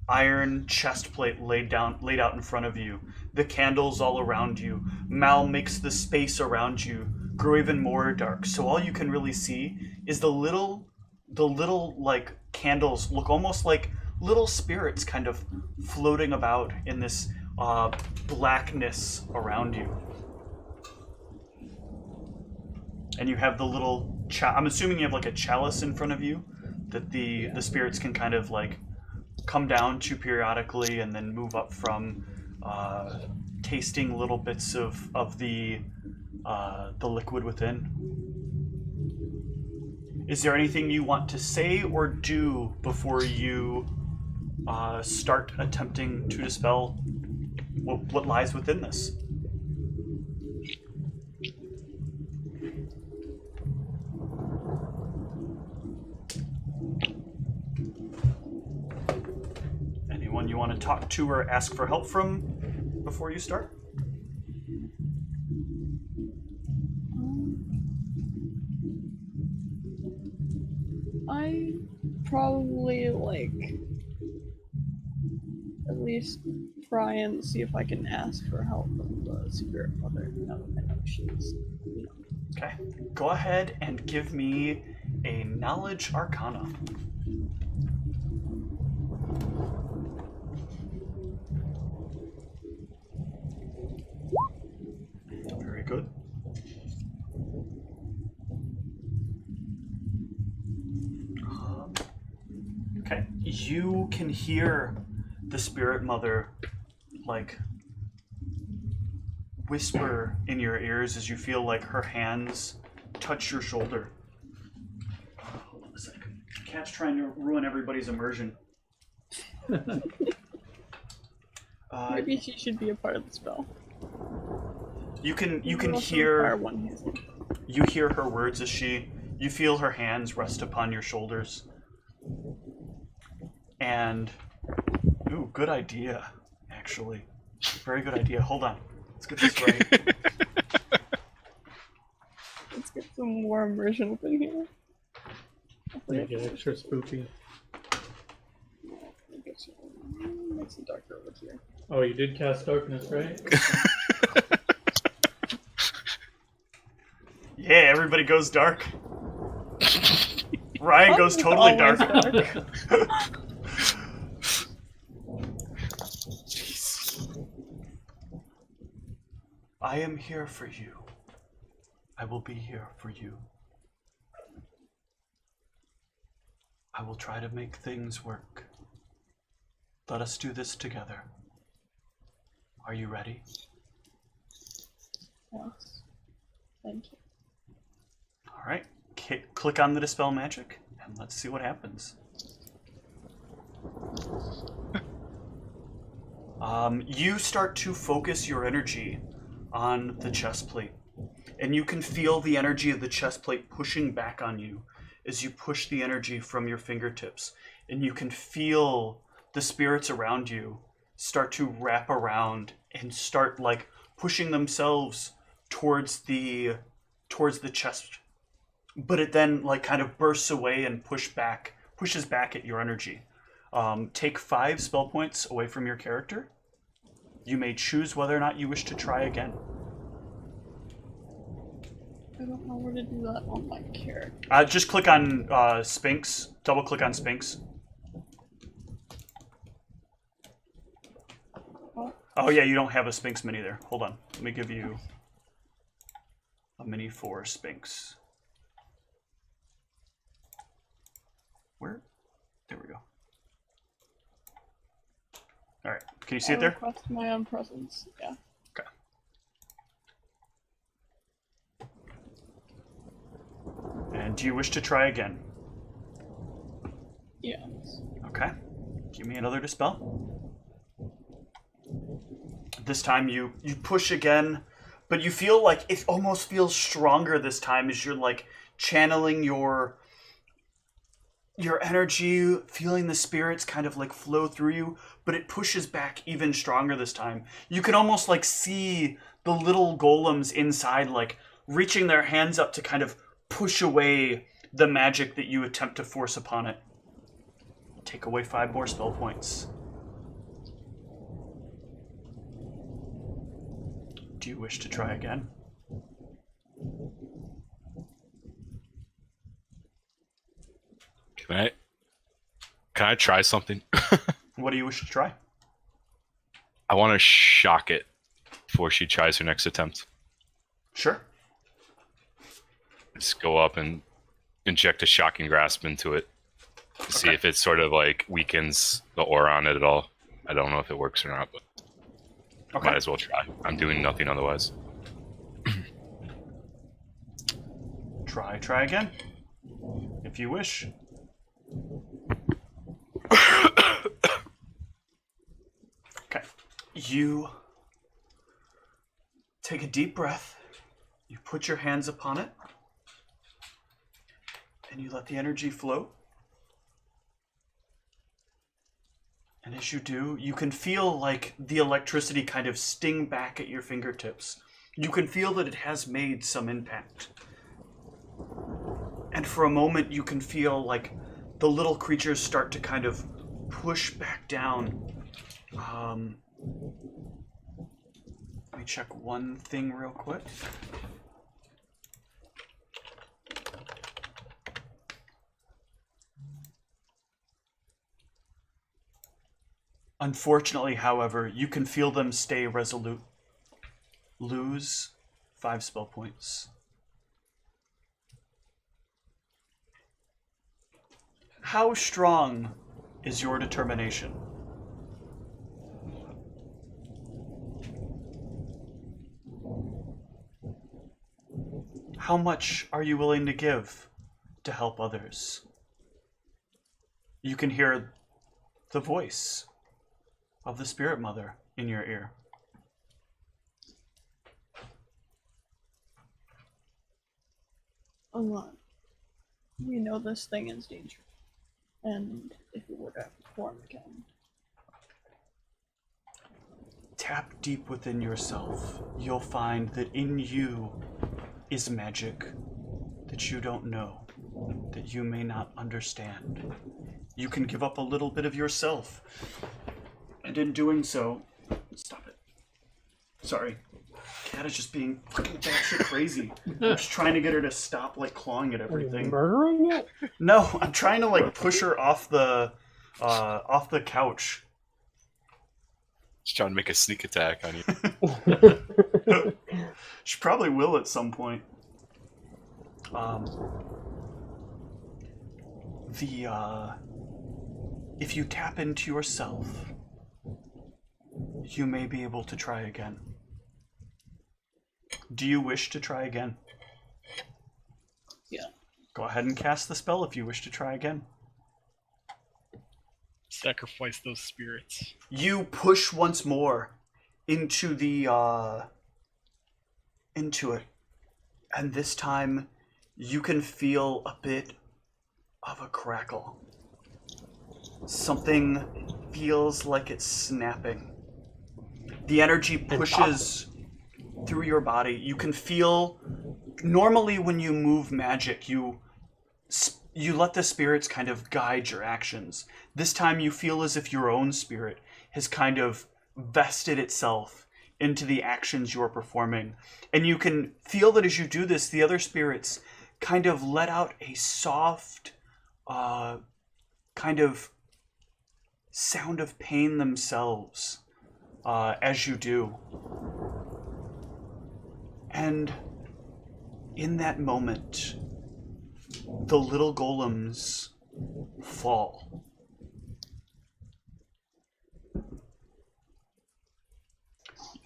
iron chest plate laid out in front of you. The candles all around you. Mal makes the space around you grow even more dark. So all you can really see is the little candles look almost like little spirits kind of floating about in this blackness around you. And you have the little I'm assuming you have a chalice in front of you that the spirits can kind of come down to periodically, and then move up from, tasting little bits of the liquid within. Is there anything you want to say or do before you start attempting to dispel what lies within this? Anyone you want to talk to or ask for help from before you start? I probably at least try and see if I can ask for help from the spirit mother. Now that I know she's, Okay. Go ahead and give me a knowledge arcana. Very good. Okay. You can hear the spirit mother whisper in your ears as you feel her hands touch your shoulder. Hold on a second. Cat's trying to ruin everybody's immersion. maybe she should be a part of the spell. You can Also require hear one hazel. you hear her words as you feel her hands rest upon your shoulders. And ooh, good idea, actually. Very good idea. Hold on. Let's get this right. Let's get some more immersion up in here. Make it extra spoopy. Makes it darker over here. Oh, you did cast darkness, right? Yeah, everybody goes dark. Ryan goes totally dark. I am here for you. I will be here for you. I will try to make things work. Let us do this together. Are you ready? Yes. Thank you. All right. Click on the Dispel Magic, and let's see what happens. You start to focus your energy on the chest plate, and you can feel the energy of the chest plate pushing back on you as you push the energy from your fingertips, and you can feel the spirits around you start to wrap around and start like pushing themselves towards the chest, but it then like kind of bursts away and pushes back at your energy. Take 5 spell points away from your character. You may choose whether or not you wish to try again. I don't know where to do that on my character. Just click on Sphinx. Double click on Sphinx. What? Oh yeah, you don't have a Sphinx mini there. Hold on. Let me give you a mini for Sphinx. Where? There we go. All right. Can you see it there? Request my own presence. Yeah. Okay. And do you wish to try again? Yes. Okay. Give me another dispel. This time you push again, but you feel like it almost feels stronger this time as you're like channeling your energy, feeling the spirits kind of like flow through you, but it pushes back even stronger this time. You can almost like see the little golems inside like reaching their hands up to kind of push away the magic that you attempt to force upon it. Take away 5 more spell points. Do you wish to try again? Can I try something? What do you wish to try? I want to shock it before she tries her next attempt. Sure. Just go up and inject a shocking grasp into it to see if it sort of like weakens the aura on it at all. I don't know if it works or not, but might as well try. I'm doing nothing otherwise. Try again. If you wish. Okay. You take a deep breath. You put your hands upon it. And you let the energy flow. And as you do, you can feel like the electricity kind of sting back at your fingertips. You can feel that it has made some impact. And for a moment, you can feel like the little creatures start to kind of push back down. Let me check one thing real quick. Unfortunately, however, you can feel them stay resolute. Lose 5 spell points. How strong is your determination? How much are you willing to give to help others? You can hear the voice of the Spirit Mother in your ear. A lot. We know this thing is dangerous. And if it were to form again. Tap deep within yourself. You'll find that in you is magic that you don't know, that you may not understand. You can give up a little bit of yourself. And in doing so, stop it. Sorry. Cat is just being fucking batshit crazy. I'm just trying to get her to stop like clawing at everything. Murdering it? No, I'm trying to like push her off the couch. Just trying to make a sneak attack on you. She probably will at some point. If you tap into yourself, you may be able to try again. Do you wish to try again? Yeah. Go ahead and cast the spell if you wish to try again. Sacrifice those spirits. You push once more into it, and this time you can feel a bit of a crackle. Something feels like it's snapping. The energy pushes through your body. You can feel, normally when you move magic, you let the spirits kind of guide your actions. This time you feel as if your own spirit has kind of vested itself into the actions you're performing. And you can feel that as you do this, the other spirits kind of let out a soft kind of sound of pain themselves as you do. And in that moment, the little golems fall.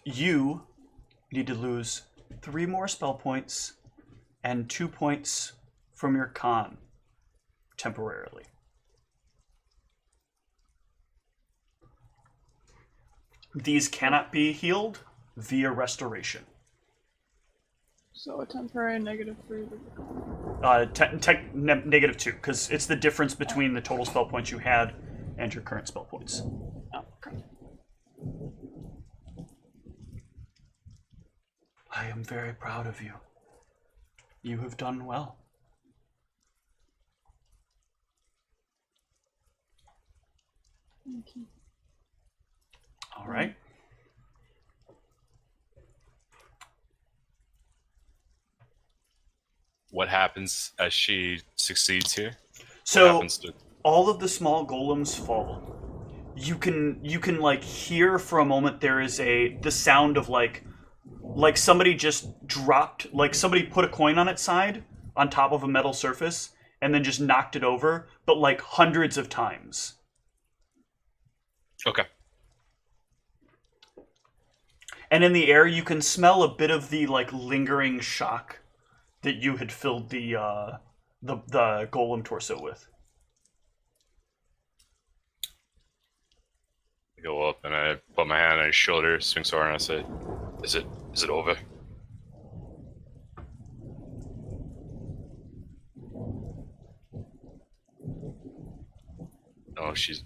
You need to lose 3 more spell points and 2 points from your con temporarily. These cannot be healed via restoration. So a temporary -3 would -2, because it's the difference between the total spell points you had and your current spell points. Oh, okay. I am very proud of you. You have done well. Thank you. All right. What happens as she succeeds here? What So happens to... all of the small golems fall. You can like hear for a moment there is the sound of like somebody just dropped, like somebody put a coin on its side on top of a metal surface and then just knocked it over, but like hundreds of times. Okay. And in the air you can smell a bit of the like lingering shock that you had filled the golem torso with. I go up and I put my hand on his shoulder, swing sword, and I say, Is it over? Oh, she's...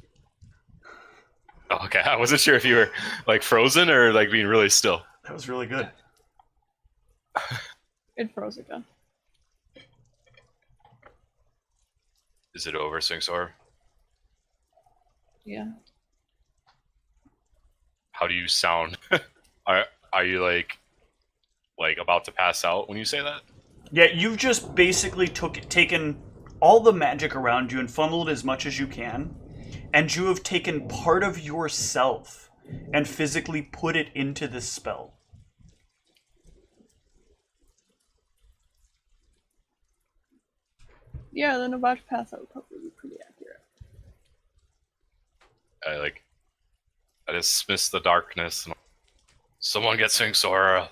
Oh, okay, I wasn't sure if you were, like, frozen or, like, being really still. That was really good. It froze again. Is it over, swing sword? Yeah. How do you sound? Are you, like about to pass out when you say that? Yeah, you've just basically taken all the magic around you and funneled as much as you can, and you have taken part of yourself and physically put it into this spell. Yeah, then about to pass out would probably be pretty accurate. I dismiss the darkness. And someone get Swing Sora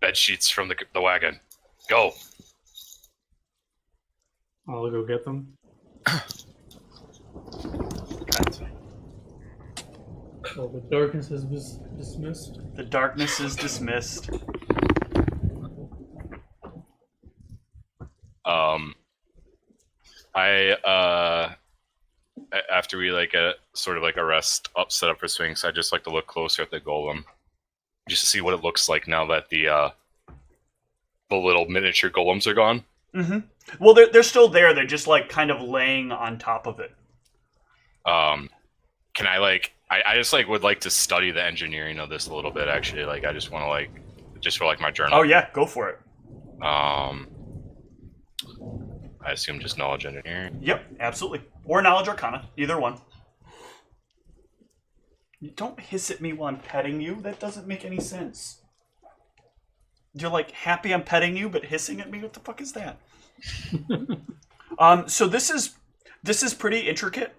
bed sheets from the wagon. Go. I'll go get them. Well, the darkness has been dismissed. The darkness is dismissed. After we sort of like a rest up, set up for swings, I just like to look closer at the golem, just to see what it looks like now that the little miniature golems are gone. Mm-hmm. Well, they're still there. They're just like kind of laying on top of it. Can I I just would like to study the engineering of this a little bit. Actually, I just want to just for my journal. Oh yeah, go for it. I assume just knowledge engineering. Yep, absolutely. Or knowledge arcana, either one. You don't hiss at me while I'm petting you. That doesn't make any sense. You're like happy I'm petting you, but hissing at me. What the fuck is that? So this is pretty intricate.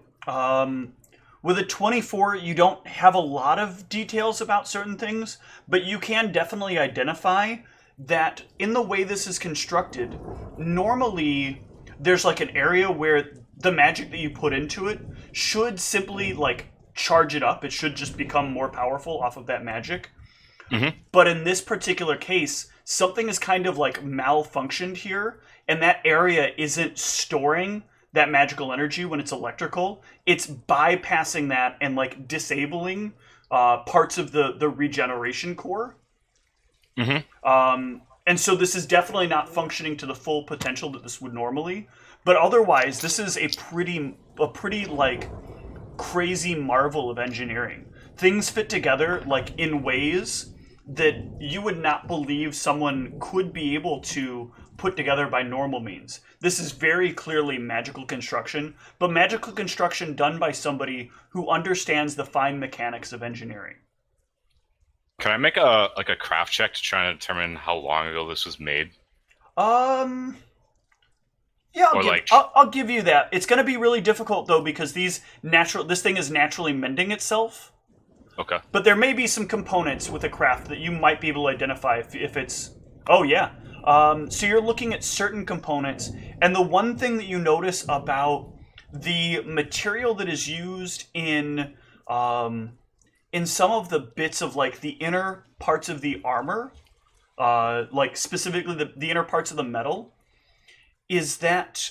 With a 24, you don't have a lot of details about certain things, but you can definitely identify that in the way this is constructed, normally there's like an area where the magic that you put into it should simply like charge it up. It should just become more powerful off of that magic. Mm-hmm. But in this particular case, something is kind of like malfunctioned here, and that area isn't storing that magical energy when it's electrical. It's bypassing that and like disabling parts of the regeneration core. Mm-hmm. And so this is definitely not functioning to the full potential that this would normally. But otherwise, this is a pretty like crazy marvel of engineering. Things fit together like in ways that you would not believe someone could be able to put together by normal means. This is very clearly magical construction, but magical construction done by somebody who understands the fine mechanics of engineering. Can I make a craft check to try and determine how long ago this was made? Yeah, Or I'll give you that. It's going to be really difficult though because this thing is naturally mending itself. Okay. But there may be some components with a craft that you might be able to identify if it's... Oh, yeah. So you're looking at certain components, and the one thing that you notice about the material that is used in some of the bits of, like, the inner parts of the armor, like, specifically the inner parts of the metal, is that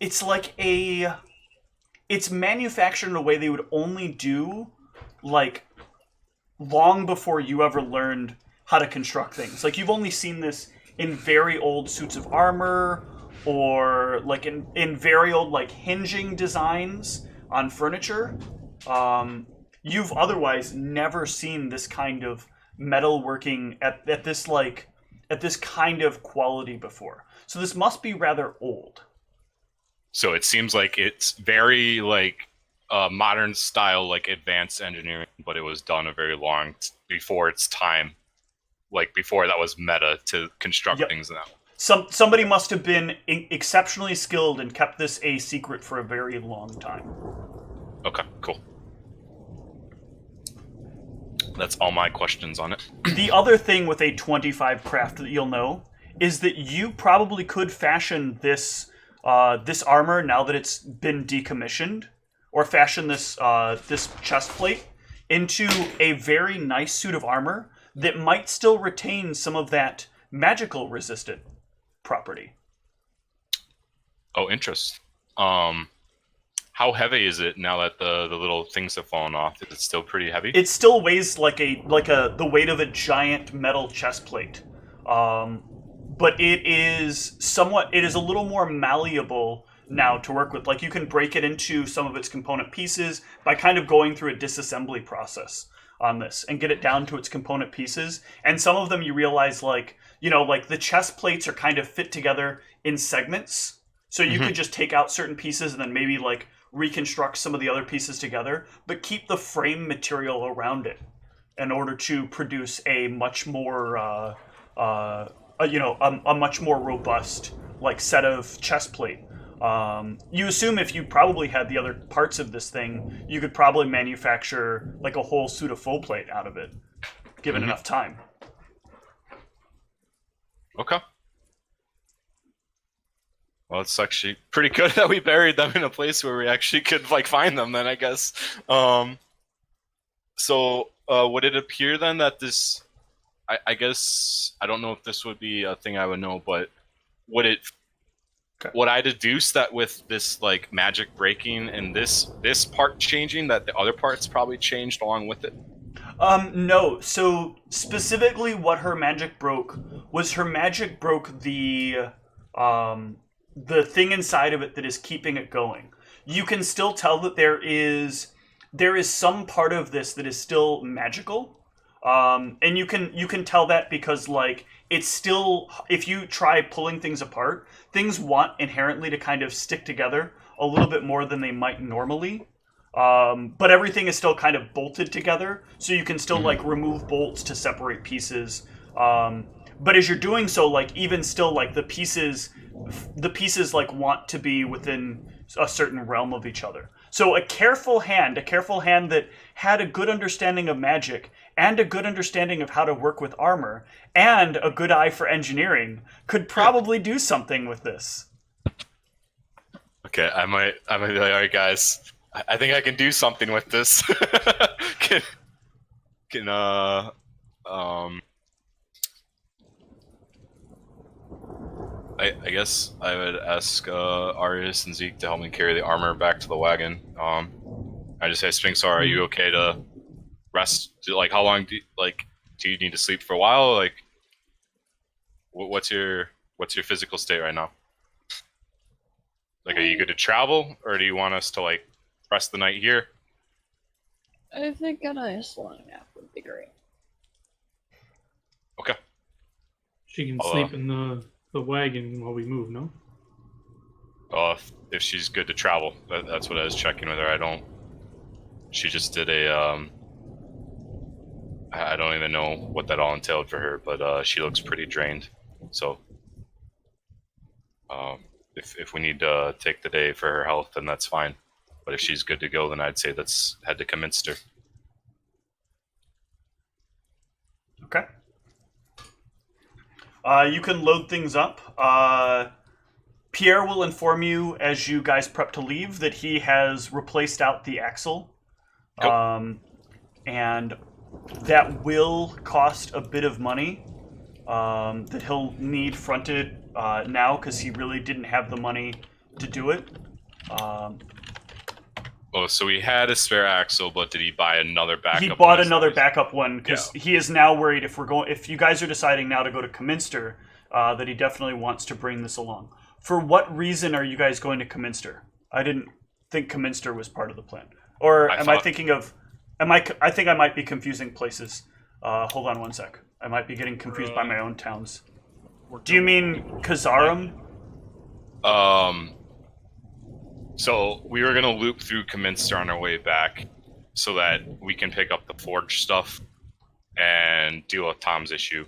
it's like it's manufactured in a way they would only do like long before you ever learned how to construct things. Like you've only seen this in very old suits of armor or like in very old like hinging designs on furniture. You've otherwise never seen this kind of metalworking at this kind of quality before. So this must be rather old. So it seems like it's very like modern style, like advanced engineering, but it was done a very long before its time, like before that was meta to construct things now. Somebody must have been exceptionally skilled and kept this a secret for a very long time. Okay, cool. That's all my questions on it. The other thing with a 25 craft that you'll know is that you probably could fashion this armor now that it's been decommissioned, or fashion this chest plate into a very nice suit of armor that might still retain some of that magical resistant property. Oh, interest. How heavy is it now that the little things have fallen off? Is it still pretty heavy? It still weighs like the weight of a giant metal chest plate. But it is a little more malleable now to work with. Like you can break it into some of its component pieces by kind of going through a disassembly process on this and get it down to its component pieces. And some of them you realize like the chest plates are kind of fit together in segments. So you could just take out certain pieces and then maybe like reconstruct some of the other pieces together, but keep the frame material around it in order to produce a much more a much more robust like set of chest plate. You assume if you probably had the other parts of this thing, you could probably manufacture like a whole suit of full plate out of it, given enough time. Okay. Well, it's actually pretty good that we buried them in a place where we actually could like find them then, I guess. So would it appear then that this... I guess I don't know if this would be a thing I would know, but would I deduce that with this like magic breaking and this part changing, that the other parts probably changed along with it? No. So specifically, what her magic broke was the thing inside of it that is keeping it going. You can still tell that there is some part of this that is still magical. And you can tell that because like it's still, if you try pulling things apart, things want inherently to kind of stick together a little bit more than they might normally. But everything is still kind of bolted together, so you can still like remove bolts to separate pieces. But as you're doing so, like even still, like the pieces like want to be within a certain realm of each other. So a careful hand that had a good understanding of magic and a good understanding of how to work with armor and a good eye for engineering could probably do something with this. Okay, I might be like, all right, guys, I think I can do something with this. can I guess I would ask Arius and Zeke to help me carry the armor back to the wagon. I just say, Sphinx, are you okay to rest? Like, how long do you need to sleep for a while? Like, what's your physical state right now? Like, are you good to travel, or do you want us to like rest the night here? I think a nice long nap would be great. Okay. She can sleep in the wagon while we move, no? If she's good to travel, that's what I was checking with her. She just did a I don't even know what that all entailed for her, but she looks pretty drained. So, if we need to take the day for her health, then that's fine. But if she's good to go, then I'd say let's head to Comminster. Okay. You can load things up. Pierre will inform you as you guys prep to leave that he has replaced out the axle. Cool. And that will cost a bit of money that he'll need fronted now because he really didn't have the money to do it. So he had a spare axle, but did he buy another backup? He bought another backup one because he is now worried if you guys are deciding now to go to Comminster, that he definitely wants to bring this along. For what reason are you guys going to Comminster? I didn't think Comminster was part of the plan. Or I thinking of... I think I might be confusing places. Hold on one sec. I might be getting confused by my own towns. Do you mean Kazarum? So we were gonna loop through Comminster on our way back, so that we can pick up the forge stuff and deal with Tom's issue.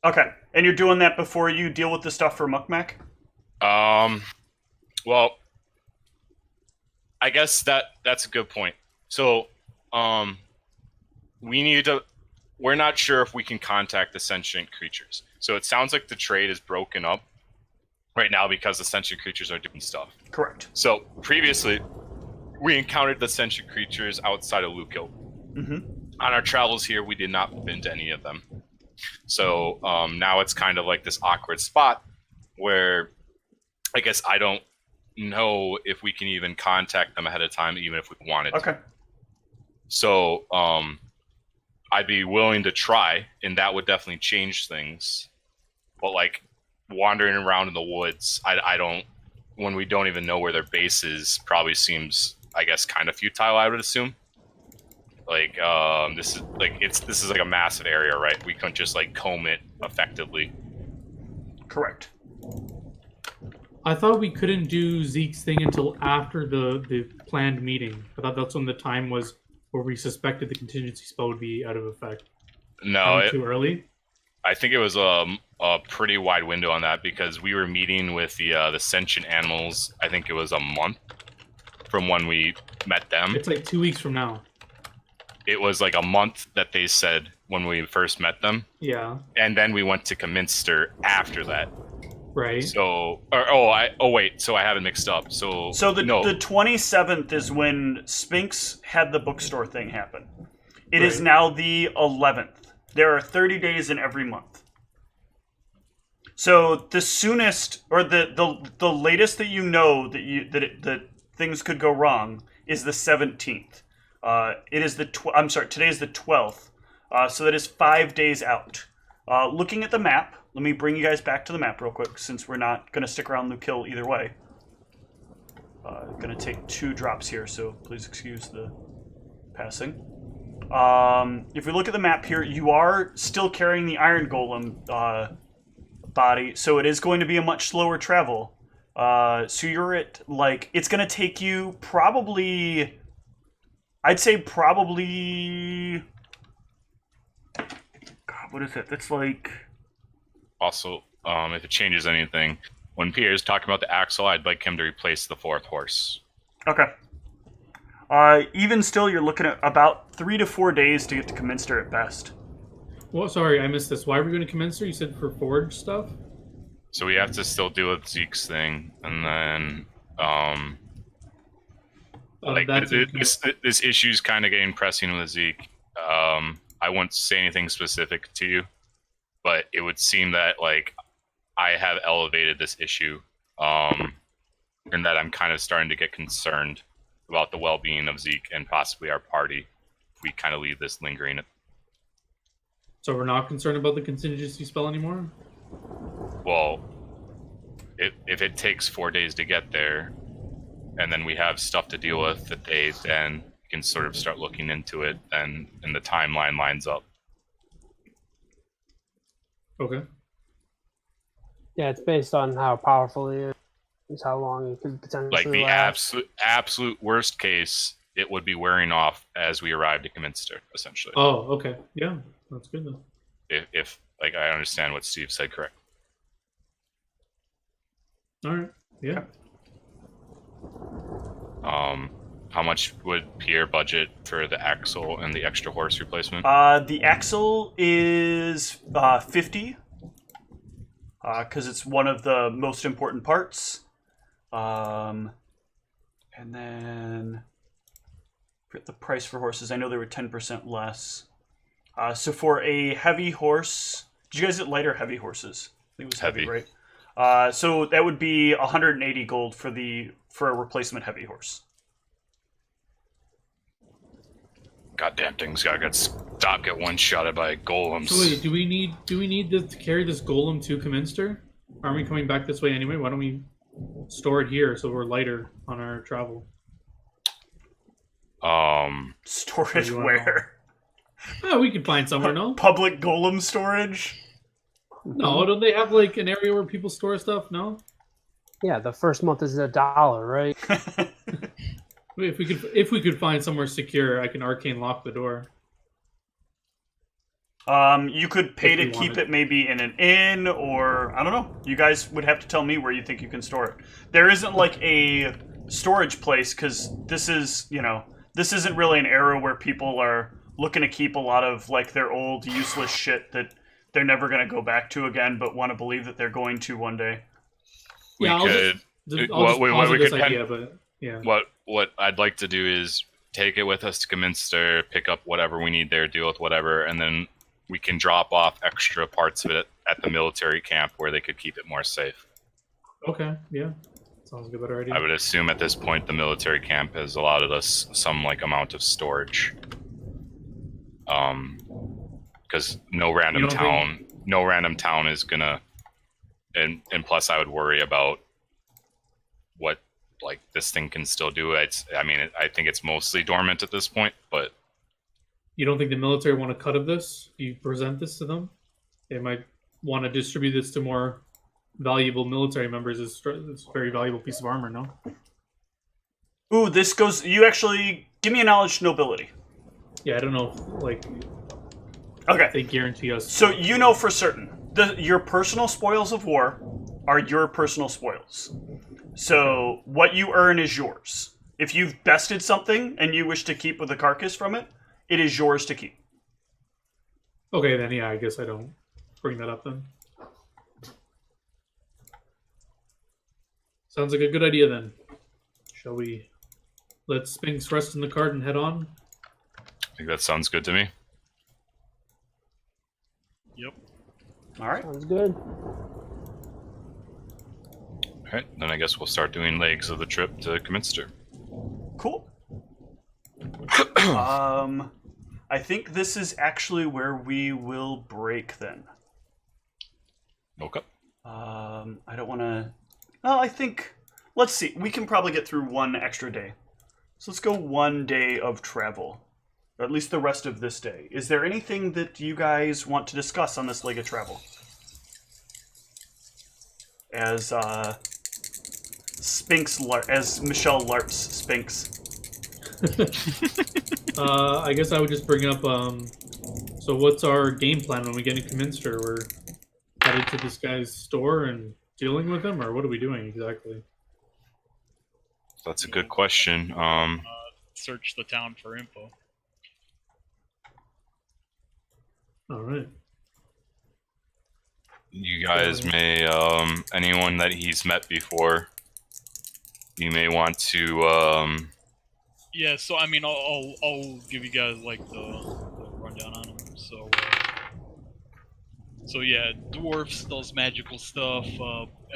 Okay, and you're doing that before you deal with the stuff for Mukmak? Well, I guess that's a good point. So, we're not sure if we can contact the sentient creatures. So it sounds like the trade is broken up right now because the sentient creatures are doing stuff. Correct. So previously, we encountered the sentient creatures outside of Lukill. Mm-hmm. On our travels here, we did not bump into any of them. So now it's kind of like this awkward spot where I guess I don't know if we can even contact them ahead of time, even if we wanted to. Okay. So I'd be willing to try, and that would definitely change things. But like wandering around in the woods, I don't, when we don't even know where their base is, probably seems, I guess, kind of futile, I would assume. Like this is like a massive area, right? We couldn't just like comb it effectively. Correct. I thought we couldn't do Zeke's thing until after the planned meeting. I thought that's when the time was where we suspected the contingency spell would be out of effect. No, too early. I think it was a pretty wide window on that because we were meeting with the sentient animals. I think it was a month from when we met them. It's like 2 weeks from now. It was like a month that they said when we first met them. Yeah. And then we went to Comminster after that. Right. So, wait. So I have it mixed up. So the 27th is when Sphinx had the bookstore thing happen. It is now the 11th. There are 30 days in every month. So the soonest, or the latest that you know that things could go wrong is the 17th. It is today is the 12th. So that is 5 days out. Looking at the map, let me bring you guys back to the map real quick, since we're not going to stick around Lukill either way. Going to take 2 drops here, so please excuse the passing. If we look at the map here, you are still carrying the Iron Golem body, so it is going to be a much slower travel. So you're at, like, it's going to take you probably... I'd say probably... God, what is it? That's like... Also, if it changes anything, when Pierre's talking about the axle, I'd like him to replace the 4th horse. Okay. Even still, you're looking at about 3 to 4 days to get to Comminster at best. Well, sorry, I missed this. Why were we going to Commencer? You said for forge stuff? So we have to still deal with Zeke's thing, and then like this issue's kind of getting pressing with Zeke. I won't say anything specific to you, but it would seem that like I have elevated this issue, and that I'm kind of starting to get concerned about the well-being of Zeke and possibly our party if we kind of leave this lingering. So we're not concerned about the contingency spell anymore? Well, if it takes 4 days to get there, and then we have stuff to deal with that they then can sort of start looking into it, and the timeline lines up. Okay. Yeah, it's based on how powerful he is, how long it could potentially Like the last. absolute worst case, it would be wearing off as we arrived at Comminster, essentially. Oh, okay. Yeah, that's good then. If like I understand what Steve said, correct? All right. Yeah. How much would Pierre budget for the axle and the extra horse replacement? The axle is 50, because it's one of the most important parts. And then the price for horses, I know they were 10% less. So for a heavy horse, did you guys get light or heavy horses? I think it was heavy, right? So that would be 180 gold for a replacement heavy horse. Goddamn things gotta get one-shotted by golems. So wait, do we need to carry this golem to Comminster? Aren't we coming back this way anyway? Why don't we store it here so we're lighter on our travel? Storage where? Oh, we could find somewhere, no? Public golem storage? No, don't they have like an area where people store stuff? No? Yeah, the first month is $1, right? If we could find somewhere secure, I can arcane lock the door. You could pay to keep it maybe in an inn, or I don't know. You guys would have to tell me where you think you can store it. There isn't like a storage place, because this isn't really an era where people are looking to keep a lot of like their old useless shit that they're never going to go back to again, but want to believe that they're going to one day. Yeah, I'll just posit this idea, but yeah. What I'd like to do is take it with us to Comminster, pick up whatever we need there, deal with whatever, and then we can drop off extra parts of it at the military camp where they could keep it more safe. Okay, yeah. Sounds like a better idea. I would assume at this point the military camp has allotted us some like amount of storage. Because no random town is gonna, and plus I would worry about what like this thing can still do. I think it's mostly dormant at this point, but you don't think the military want a cut of this? If you present this to them, they might want to distribute this to more valuable military members. It's a very valuable piece of armor, no? Ooh, this goes. You actually give me a knowledge nobility. Yeah, I don't know. Like, okay, they guarantee us. So you know for certain your personal spoils of war are your personal spoils. So what you earn is yours. If you've bested something and you wish to keep with the carcass from it, it is yours to keep. Okay, then yeah, I guess I don't bring that up then. Sounds like a good idea then. Shall we let Sphinx rest in the cart and head on? I think that sounds good to me. Yep. All right. Sounds good. Alright, then I guess we'll start doing legs of the trip to Comminster. Cool. I think this is actually where we will break then. Okay. I don't want to... Well, I think... Let's see. We can probably get through one extra day. So let's go 1 day of travel. Or at least the rest of this day. Is there anything that you guys want to discuss on this leg of travel? As as Michelle LARPs Sphinx. I guess I would just bring up, so what's our game plan when we get into Comminster? We're headed to this guy's store and dealing with him, or what are we doing exactly? That's a good question. search the town for info. All right. You guys may, anyone that he's met before, you may want to, Yeah, so I mean, I'll give you guys like the rundown on him. So yeah, dwarfs does magical stuff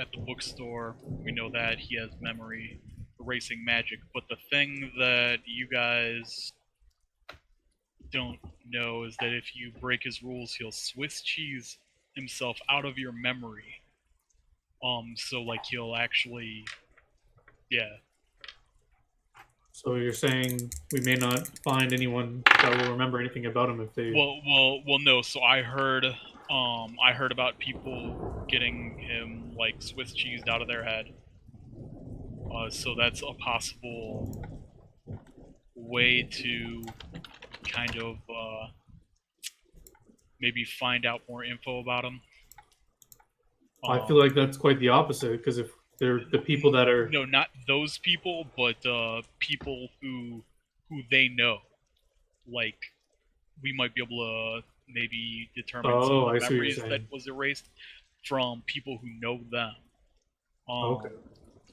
at the bookstore. We know that he has memory, erasing magic. But the thing that you guys don't know is that if you break his rules, he'll Swiss cheese himself out of your memory. So like he'll actually, yeah. So you're saying we may not find anyone that will remember anything about him if they. Well, no. So I heard about people getting him like Swiss cheesed out of their head. So that's a possible way to kind of maybe find out more info about him. I feel like that's quite the opposite, because if they're the people that are. No, not those people, but people who they know. Like, we might be able to maybe determine some of the memories that was erased from people who know them. Okay.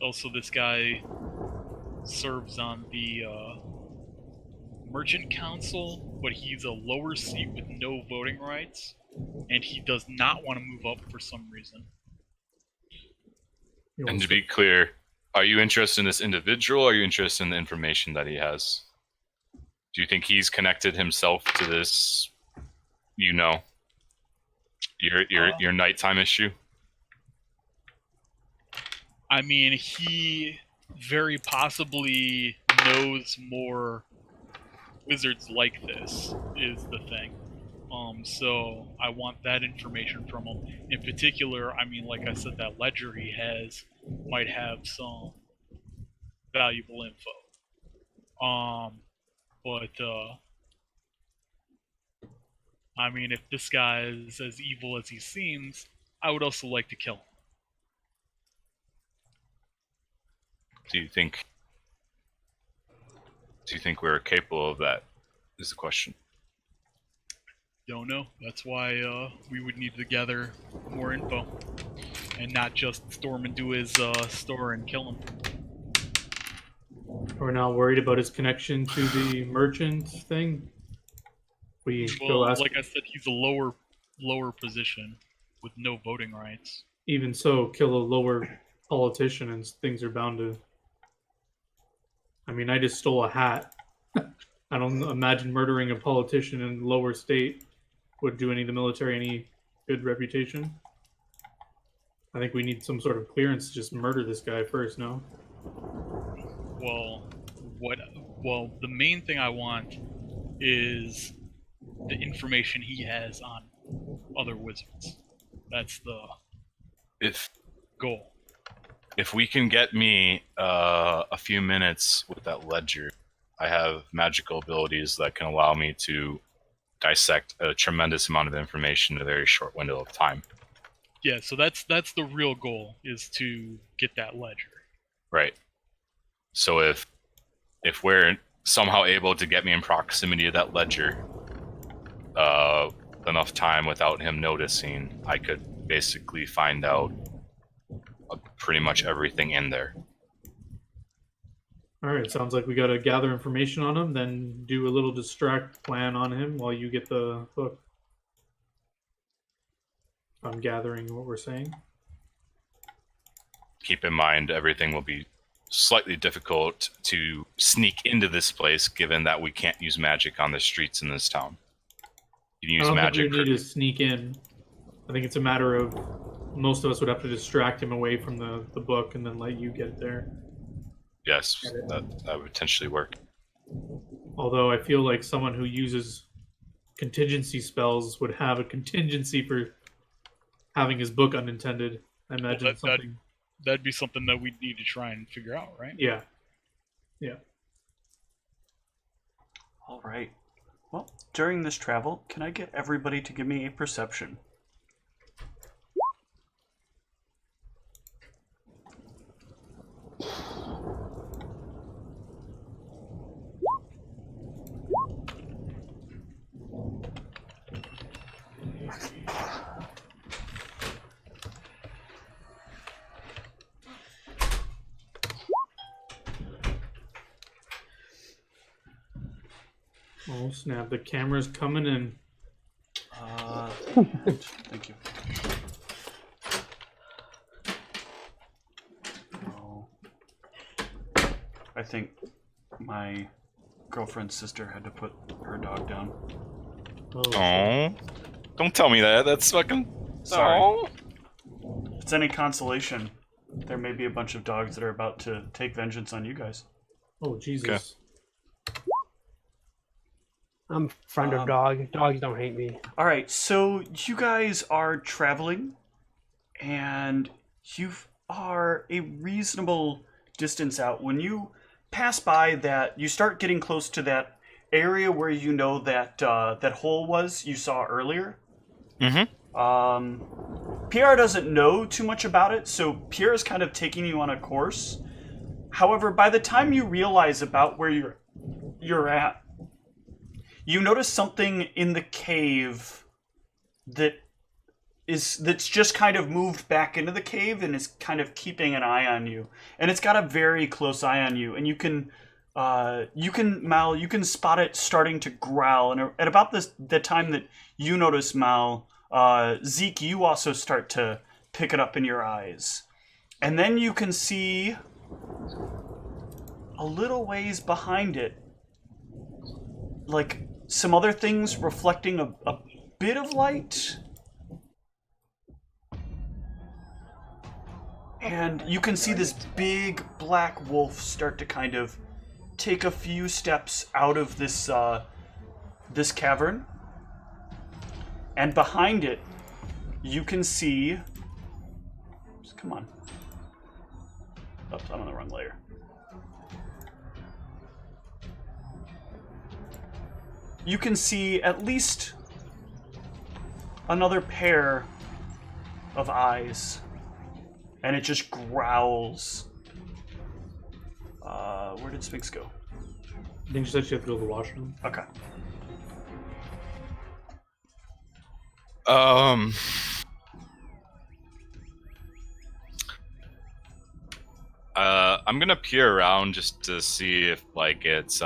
Also, this guy serves on the Merchant Council, but he's a lower seat with no voting rights, and he does not want to move up for some reason. and to be clear, are you interested in this individual, or are you interested in the information that he has? Do you think he's connected himself to this, your nighttime issue? I mean, he very possibly knows more wizards like this, is the thing. So I want that information from him. In particular, I mean, like I said, that ledger he has might have some valuable info. I mean, if this guy is as evil as he seems, I would also like to kill him. Do you think we're capable of that, is the question. Don't know. That's why we would need to gather more info. And not just storm into his store and kill him. We're not worried about his connection to the merchant thing? Well, like I said, he's a lower position with no voting rights. Even so, kill a lower politician and things are bound to... I mean, I just stole a hat. I don't imagine murdering a politician in lower state would do the military any good reputation. I think we need some sort of clearance to just murder this guy first, no? Well, the main thing I want is the information he has on other wizards. That's the goal. If we can get me a few minutes with that ledger, I have magical abilities that can allow me to dissect a tremendous amount of information in a very short window of time. Yeah, so that's the real goal, is to get that ledger. Right. So if we're somehow able to get me in proximity of that ledger enough time without him noticing, I could basically find out pretty much everything in there. Alright, sounds like we gotta gather information on him, then do a little distract plan on him while you get the book. I'm gathering what we're saying. Keep in mind, everything will be slightly difficult to sneak into this place, given that we can't use magic on the streets in this town. You can use magic. I don't think we need to sneak in. I think it's a matter of most of us would have to distract him away from the book and then let you get there. Yes, that would potentially work. Although I feel like someone who uses contingency spells would have a contingency for having his book unintended. I imagine that'd be something that we'd need to try and figure out, right? Yeah. All right. Well, during this travel, can I get everybody to give me a perception? Oh snap! The camera's coming in. Thank you. Oh. I think my girlfriend's sister had to put her dog down. Oh, don't tell me that. That's fucking. Sorry. Aw. If it's any consolation, there may be a bunch of dogs that are about to take vengeance on you guys. Oh Jesus! I'm a friend of dog. Dogs don't hate me. All right, so you guys are traveling, and you are a reasonable distance out. When you pass by that, you start getting close to that area where you know that that hole was you saw earlier. Mm-hmm. Pierre doesn't know too much about it, so Pierre is kind of taking you on a course. However, by the time you realize about where you're at, you notice something in the cave that's just kind of moved back into the cave and is kind of keeping an eye on you. And it's got a very close eye on you, and you can Mal, you can spot it starting to growl. And at about the time that you notice Mal, Zeke, you also start to pick it up in your eyes. And then you can see a little ways behind it, like some other things reflecting a bit of light. And you can see this big black wolf start to kind of take a few steps out of this this cavern. And behind it, you can see... Come on. Oops, I'm on the wrong layer. You can see at least another pair of eyes. And it just growls. Where did Sphinx go? I think she said she had to go to the washroom. Okay. I'm gonna peer around just to see if, like, it's,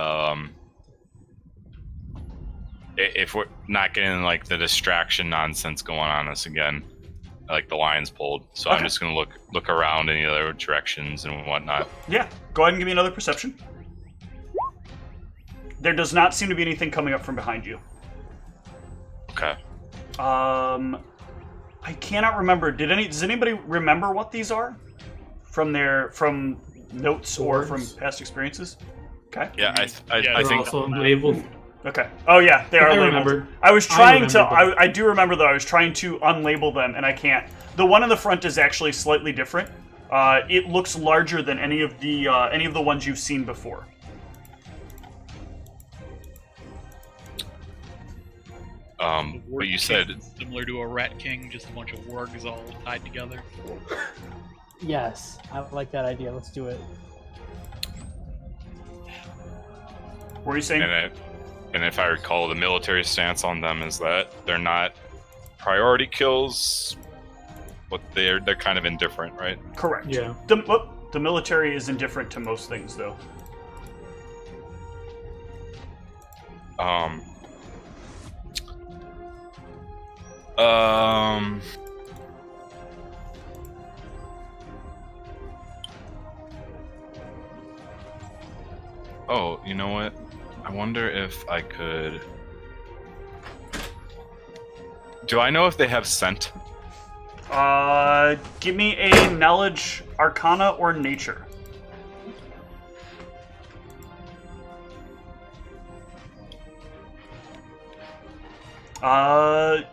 if we're not getting, like, the distraction nonsense going on us again. Like the lines pulled. So Okay. I'm just gonna look around any other directions and whatnot. Yeah, go ahead and give me another perception. There does not seem to be anything coming up from behind you. Okay. I cannot remember. Does anybody remember what these are? From notes or from past experiences? Okay. Yeah, I They're think also labeled. Okay. Oh yeah, they are I labeled. remember. I was trying to. remember, but- I do remember though. I was trying to unlabel them, and I can't. The one in the front is actually slightly different. It looks larger than any of the ones you've seen before. but you said It's similar to a Rat King, just a bunch of wargs all tied together. Yes, I like that idea. Let's do it. What were you saying? and if I recall, the military stance on them is that they're not priority kills, but they're kind of indifferent, right? Correct. Yeah. The military is indifferent to most things, though. Oh, you know what? I wonder if I could... Do I know if they have scent? Give me a knowledge, arcana, or nature.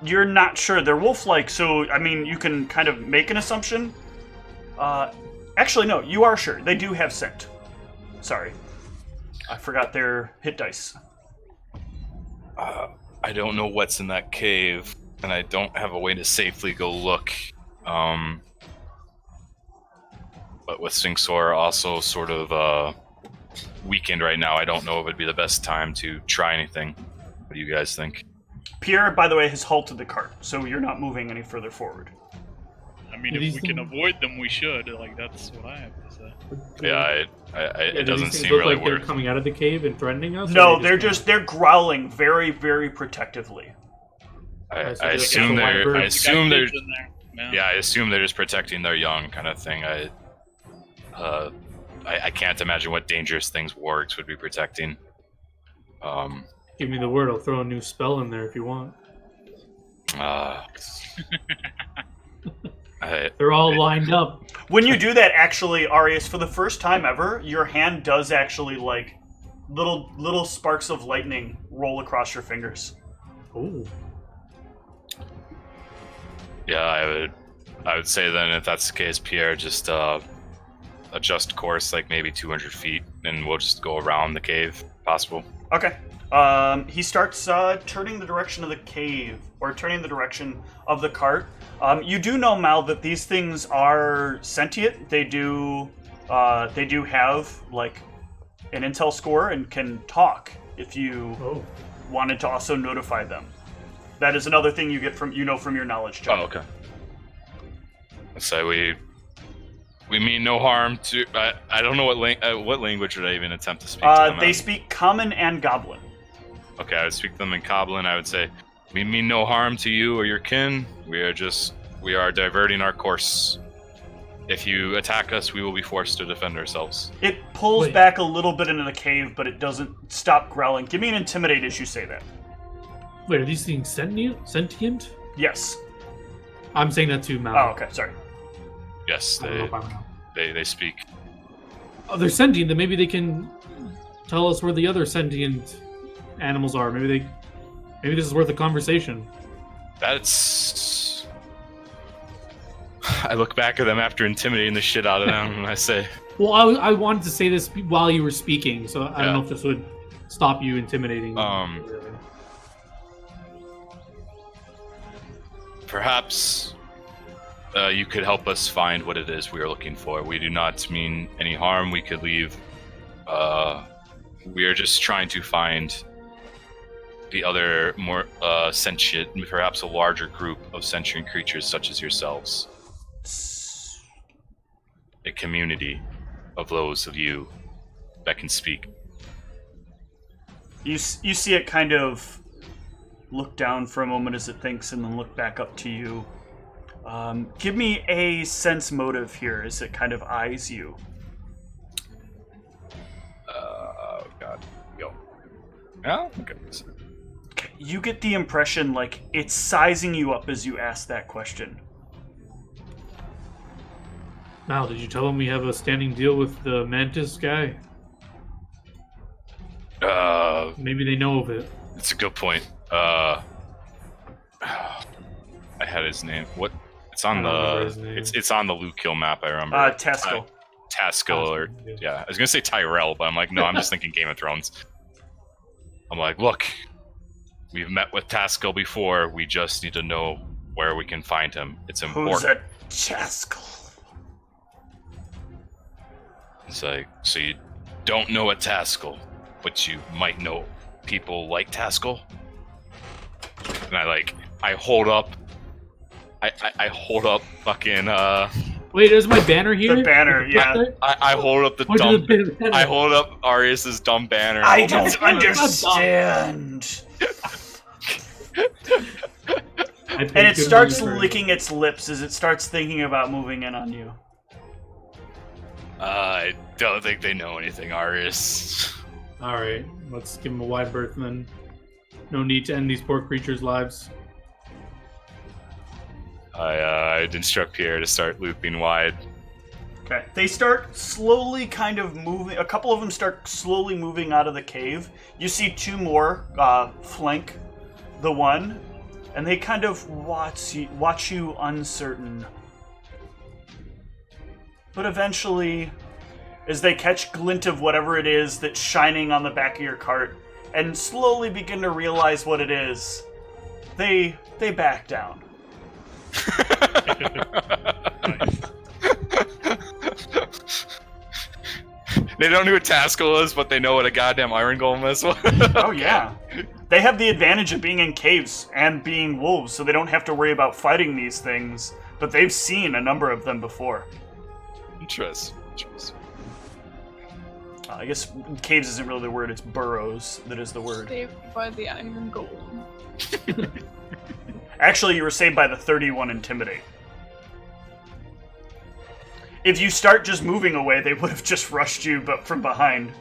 You're not sure. They're wolf-like, so, I mean, you can kind of make an assumption. Actually, no, you are sure. They do have scent. Sorry. I forgot their hit dice. I don't know what's in that cave, and I don't have a way to safely go look. But with Sphinxor also sort of weakened right now, I don't know if it'd be the best time to try anything. What do you guys think? Pierre, by the way, has halted the cart, so you're not moving any further forward. I mean, Do if these we can things- avoid them, we should. Like, that's what I have to say. Yeah, it do doesn't these things seem look really like they're worth. coming out of the cave and threatening us? or No, are they they're growling very, very protectively. I so they assume get the white they're. bird. I You got assume they're. kids in there. Yeah, I assume they're just protecting their young, kind of thing. I can't imagine what dangerous things wargs would be protecting. Give me the word. I'll throw a new spell in there if you want. They're all lined up. When you do that, actually, Arius, for the first time ever, your hand does actually, like, little sparks of lightning roll across your fingers. Oh. Yeah, I would say then if that's the case, Pierre, just adjust course like maybe 200 feet, and we'll just go around the cave, if possible. Okay. He starts turning the direction of the cave, or turning the direction of the cart. You do know, Mal, that these things are sentient. They do have, like, an intel score and can talk if you wanted to also notify them. That is another thing you get from your knowledge check. Oh, okay. So we mean no harm to. I don't know what language would I even attempt to speak to them They in? speak Common and Goblin. Okay, I would speak to them in Goblin. I would say, we mean no harm to you or your kin. We are diverting our course. If you attack us, we will be forced to defend ourselves. It pulls Wait. back a little bit into the cave, but it doesn't stop growling. Give me an intimidate as you say that. Wait, are these things sentient? Yes. I'm saying that too, Mal. Oh, okay. Sorry. Yes, I don't know if I know. they speak. Oh, they're sentient. Then maybe they can tell us where the other sentient animals are. Maybe this is worth a conversation. That's. I look back at them after intimidating the shit out of them, and I say, Well, I wanted to say this while you were speaking, so I don't know if this would stop you intimidating. perhaps you could help us find what it is we are looking for. We do not mean any harm. We could leave. We are just trying to find the other more sentient, perhaps a larger group of sentient creatures such as yourselves. A community of those of you that can speak. You see it kind of look down for a moment as it thinks, and then look back up to you. Give me a sense motive here as it kind of eyes you. Oh god. Yo. Yeah? Okay. You get the impression like it's sizing you up as you ask that question. Mal, did you tell him we have a standing deal with the Mantis guy? Maybe they know of it. It's a good point. I had his name. What? It's on I don't remember the. his name. It's on the Luke Kill map. I remember. Taskell. Taskell, or Yeah. yeah, I was gonna say Tyrell, but I'm like, no, I'm just thinking Game of Thrones. I'm like, look, we've met with Taskell before. We just need to know where we can find him. It's important. Who's a Taskell? It's like, so you don't know a Taskell, but you might know people like Taskell. And I hold up. I hold up fucking. Wait, is my banner here? The banner, yeah. I hold up the What dumb. is the banner? I hold up Arius's dumb banner. I don't understand. And it starts licking its lips as it starts thinking about moving in on you. I don't think they know anything, Arius. Alright, let's give him a wide berth then. No need to end these poor creatures' lives. I'd instruct Pierre to start looping wide. Okay. They start slowly kind of moving. A couple of them start slowly moving out of the cave. You see two more flank the one, and they kind of watch you uncertain. But eventually, as they catch glint of whatever it is that's shining on the back of your cart, and slowly begin to realize what it is, they back down. Nice. They don't know who Taskell is, but they know what a goddamn iron golem is. Oh yeah. They have the advantage of being in caves and being wolves, so they don't have to worry about fighting these things. but they've seen a number of them before. Interesting. I guess caves isn't really the word, it's burrows that is the word. Saved by the iron golem. Actually, you were saved by the 31 Intimidate. If you start just moving away, they would have just rushed you, but from behind.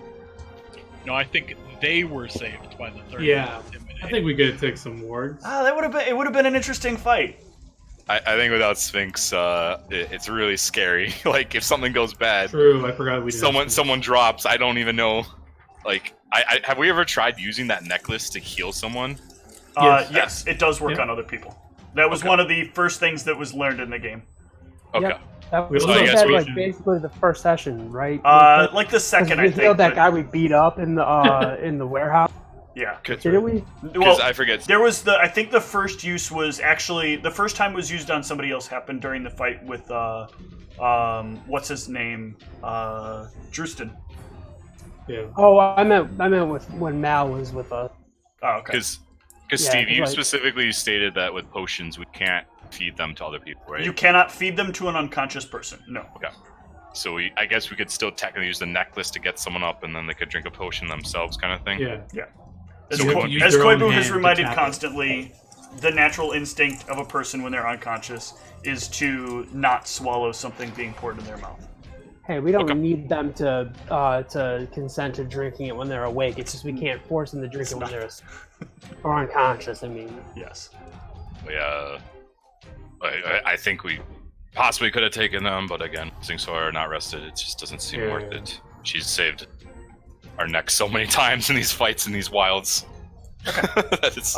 No, I think they were saved by the 30. Yeah, I think we could have took some wards. That would have been. It would have been an interesting fight. I think without Sphinx, it's really scary. Like if something goes bad, True, I forgot we did. someone drops. I don't even know. Like, I have we ever tried using that necklace to heal someone? Yes, it does work Yeah. on other people. That was one of the first things that was learned in the game. Okay. Yep. That was So I we guess said, we like should- basically the first session, right? Like the second, we I think. healed that but- guy we beat up in the in the warehouse. Yeah. Didn't we? Because Well, I forget. there was I think the first use was actually the first time it was used on somebody else happened during the fight with what's his name, Drustin. Yeah. Oh, I meant with when Mal was with us. Oh, okay. Because Yeah, Steve, you like- specifically stated that with potions we can't feed them to other people, right? You cannot feed them to an unconscious person. No. Okay. So I guess we could still technically use the necklace to get someone up, and then they could drink a potion themselves, kind of thing. Yeah. As, So we Ko- can use as their own Koibu has hand to reminded tap it. constantly, the natural instinct of a person when they're unconscious is to not swallow something being poured in their mouth. Hey, we don't Okay. need them to consent to drinking it when they're awake. It's just we can't force them to drink it when they're or unconscious. I mean, Yes. I think we possibly could have taken them, but again, since we're not rested, it just doesn't seem Yeah. worth it. She's saved our necks so many times in these fights in these wilds. That is-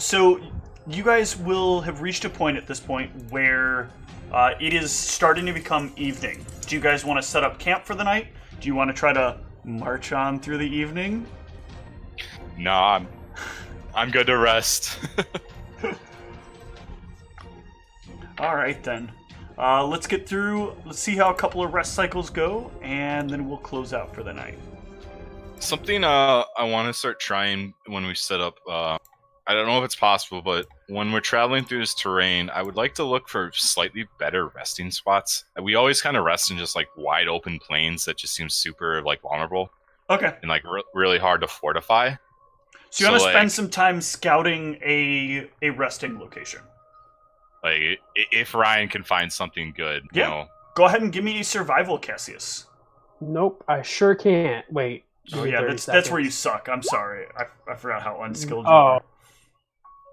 So you guys will have reached a point at this point where it is starting to become evening. Do you guys want to set up camp for the night? Do you want to try to march on through the evening? No, I'm good to rest. All right then. Let's get through. Let's see how a couple of rest cycles go, and then we'll close out for the night. Something I want to start trying when we set up. I don't know if it's possible, but when we're traveling through this terrain, I would like to look for slightly better resting spots. We always kind of rest in just like wide open plains that just seem super like vulnerable Okay. and like really hard to fortify. So you want to So, spend like- some time scouting a resting location. Like if Ryan can find something good, Yeah. you know. Go ahead and give me a survival, Cassius. nope, I sure can't. Wait. give Oh me yeah, 30 that's where you seconds. suck. I'm sorry. I forgot how unskilled you Oh, are.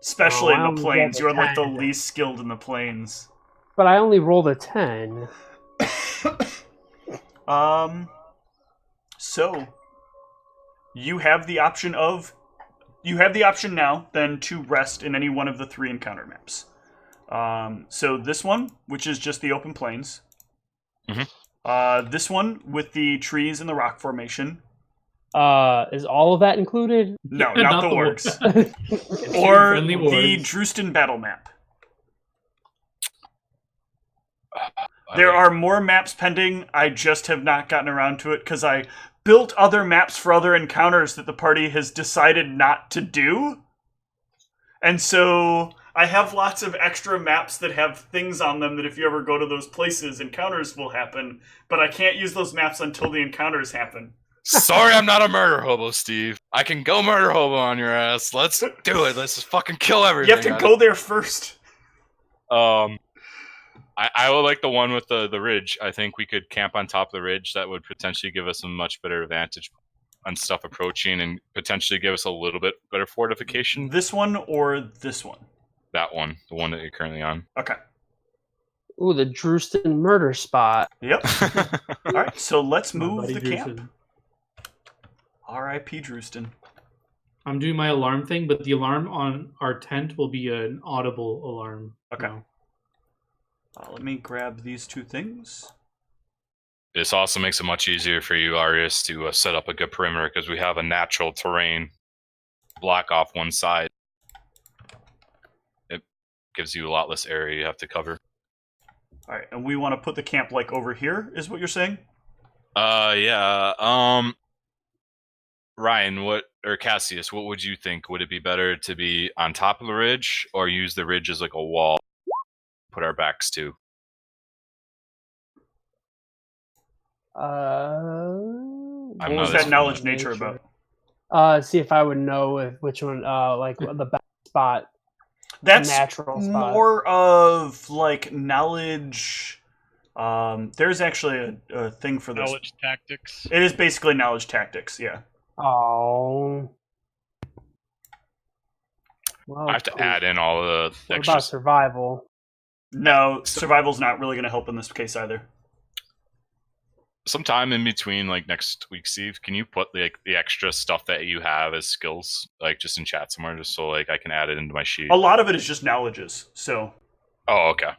Especially Oh, I in only the plains. rolled a You're like the 10. least skilled in the plains. but I only rolled a 10. So you have the option now then to rest in any one of the 3 encounter maps. So this one, which is just the open plains. This one with the trees and the rock formation. Is all of that included? No, Not not the the orcs. wargs. Or Friendly the wargs. Drustin battle map. There are more maps pending. I just have not gotten around to it because I built other maps for other encounters that the party has decided not to do. And so I have lots of extra maps that have things on them that if you ever go to those places, encounters will happen. But I can't use those maps until the encounters happen. Sorry, I'm not a murder hobo, Steve. I can go murder hobo on your ass. Let's do it. Let's just fucking kill everything. You have to go there first. I would like the one with the ridge. I think we could camp on top of the ridge. That would potentially give us a much better advantage on stuff approaching and potentially give us a little bit better fortification. This one or this one? That one, the one that you're currently on. Okay. Ooh, the Drustin murder spot. Yep. All right, so let's My move buddy the camp. Drustin. R.I.P. Drustin. I'm doing my alarm thing, but the alarm on our tent will be an audible alarm. Okay. now. Let me grab these 2 things. This also makes it much easier for you, Arius, to set up a good perimeter because we have a natural terrain block off one side. It gives you a lot less area you have to cover. All right, and we want to put the camp like over here, is what you're saying? Yeah. Ryan, or Cassius, what would you think? Would it be better to be on top of the ridge or use the ridge as like a wall? put our backs to? I'm What not was as that knowledge familiar. nature about? See if I would know which one, like the best spot. That's Natural spot. more of like knowledge. There's actually a thing for this. Knowledge tactics. It is basically knowledge tactics. Yeah. Oh. Well, I have to add in all the what extra. about survival? No, survival's not really going to help in this case either. Sometime in between, like next week, Steve, can you put the extra stuff that you have as skills, like just in chat somewhere, just so like I can add it into my sheet? A lot of it is just knowledges. So. Oh, okay.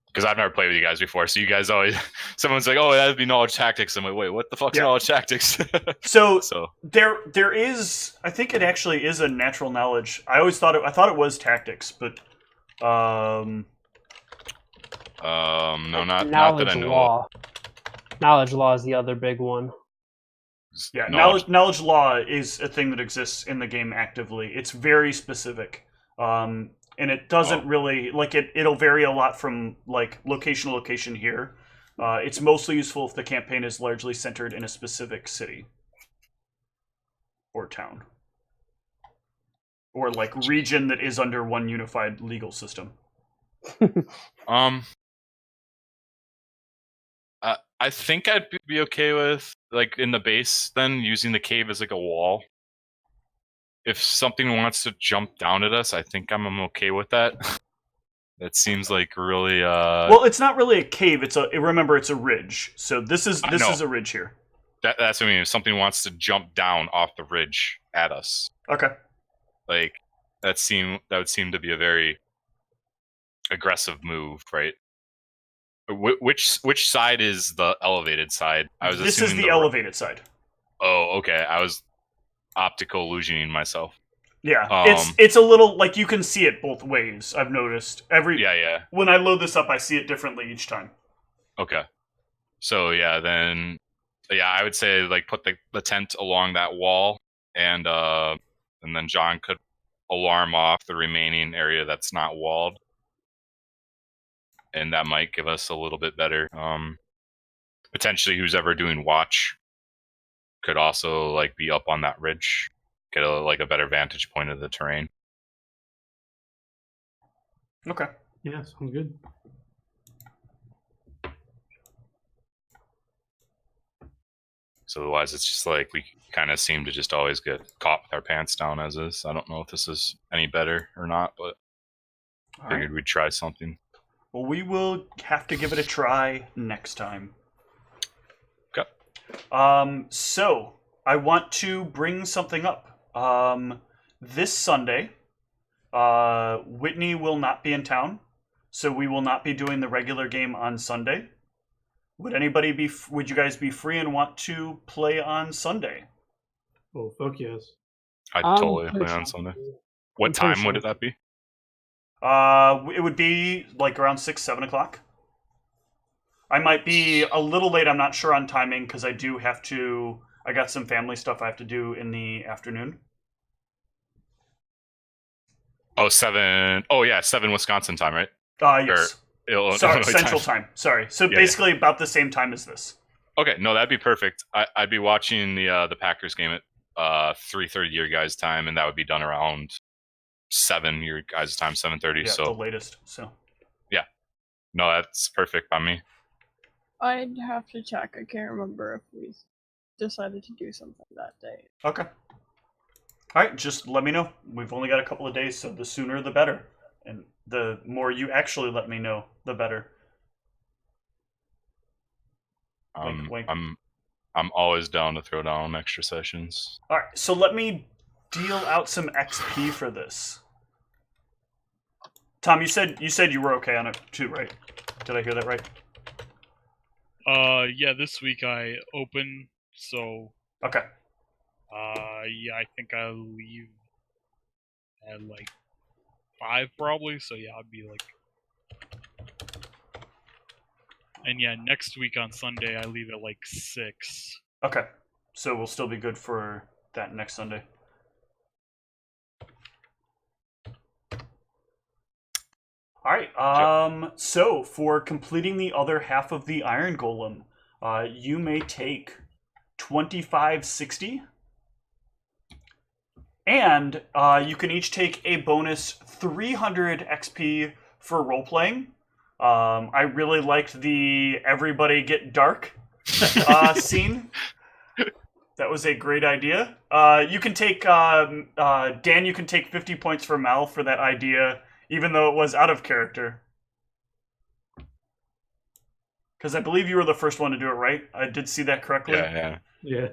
Because I've never played with you guys before, so you guys always someone's like, "Oh, that'd be knowledge tactics." I'm like, "Wait, what the fuck's Yeah. knowledge tactics?" So so there is. I think it actually is a natural knowledge. I thought it was tactics, but no, not that Knowledge I know. law. Knowledge law is the other big one. yeah, knowledge law is a thing that exists in the game actively. It's very specific. And it doesn't really like it'll vary a lot from like location to location here. It's mostly useful if the campaign is largely centered in a specific city or town or like region that is under one unified legal system. I think I'd be okay with like in the base then using the cave as like a wall. If something wants to jump down at us, I think I'm okay with that. That seems like really Well, it's not really a cave. Remember it's a ridge. So this is a ridge here. That's what I mean. If something wants to jump down off the ridge at us, Okay. like that would seem to be a very aggressive move, right? Which side is the elevated side? This is the elevated side. Oh, okay. I was optical illusioning myself. Yeah, it's a little like you can see it both ways. I've noticed Yeah. When I load this up, I see it differently each time. Okay. So yeah, then I would say like put the tent along that wall, and then John could alarm off the remaining area that's not walled, and that might give us a little bit better. Potentially, who's ever doing watch could also like be up on that ridge, get a better vantage point of the terrain. Okay. Yeah, sounds good. So otherwise, it's just like we kind of seem to just always get caught with our pants down as is. I don't know if this is any better or not, but figured we'd try something. Well, we will have to give it a try next time. Okay. So I want to bring something up. This Sunday, Whitney will not be in town, so we will not be doing the regular game on Sunday. Would you guys be free and want to play on Sunday? Oh, fuck yes. I'd totally play on Sunday. What time would that be? It would be like around 6, 7 o'clock. I might be a little late. I'm not sure on timing because I got some family stuff I have to do in the afternoon. Oh, 7. Oh, yeah, 7 Wisconsin time, right? Yes. Illinois Central time. Sorry. So basically about the same time as this. Okay, no, that'd be perfect. I'd be watching the Packers game at 3:30 your guys' time, and that would be done around 7 your guys' time, 7:30. Yeah, so the latest. So yeah, no, that's perfect by me. I'd have to check. I can't remember if we decided to do something that day. Okay. All right, just let me know. We've only got a couple of days, so the sooner the better. And the more you actually let me know, the better. Wink, wink. I'm always down to throw down extra sessions. All right, so let me deal out some XP for this. Tom, you said you were okay on it too, right? Did I hear that right? Yeah, this week I open, so Okay. yeah, I think I'll leave at like 5 probably, so yeah, I'd be like... And yeah, next week on Sunday I leave at like 6. Okay. So we'll still be good for that next Sunday. All right. So for completing the other half of the Iron Golem, you may take 2560, and you can each take a bonus 300 XP for role playing. I really liked the everybody get dark scene. That was a great idea. You can take Dan. You can take 50 points for Mal for that idea, even though it was out of character. Because I believe you were the first one to do it, right? I did see that correctly. Yeah.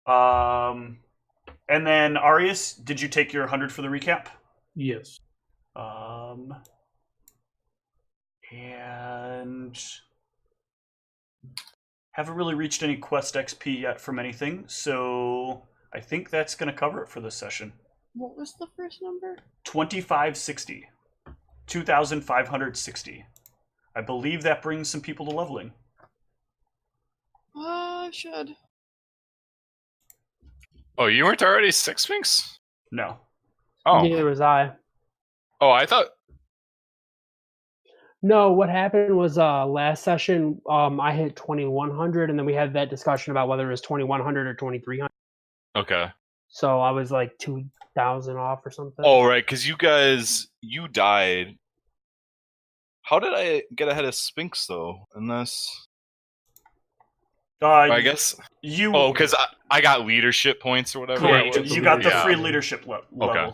And then Arius, did you take your 100 for the recap? Yes. And haven't really reached any quest XP yet from anything, so I think that's going to cover it for this session. What was the first number? 2560. 2,560. I believe that brings some people to leveling. Should. Oh, you weren't already 6 Sphinx? No. Oh. Neither was I. Oh, I thought. No, what happened was last session I hit 2100, and then we had that discussion about whether it was 2100 or 2300. Okay. So I was like 2000 off or something. Oh, right, because you died. How did I get ahead of Sphinx, though, in this? I guess... you. Oh, because I got leadership points or whatever. Correct. Yeah, You got the yeah. free leadership level. Okay.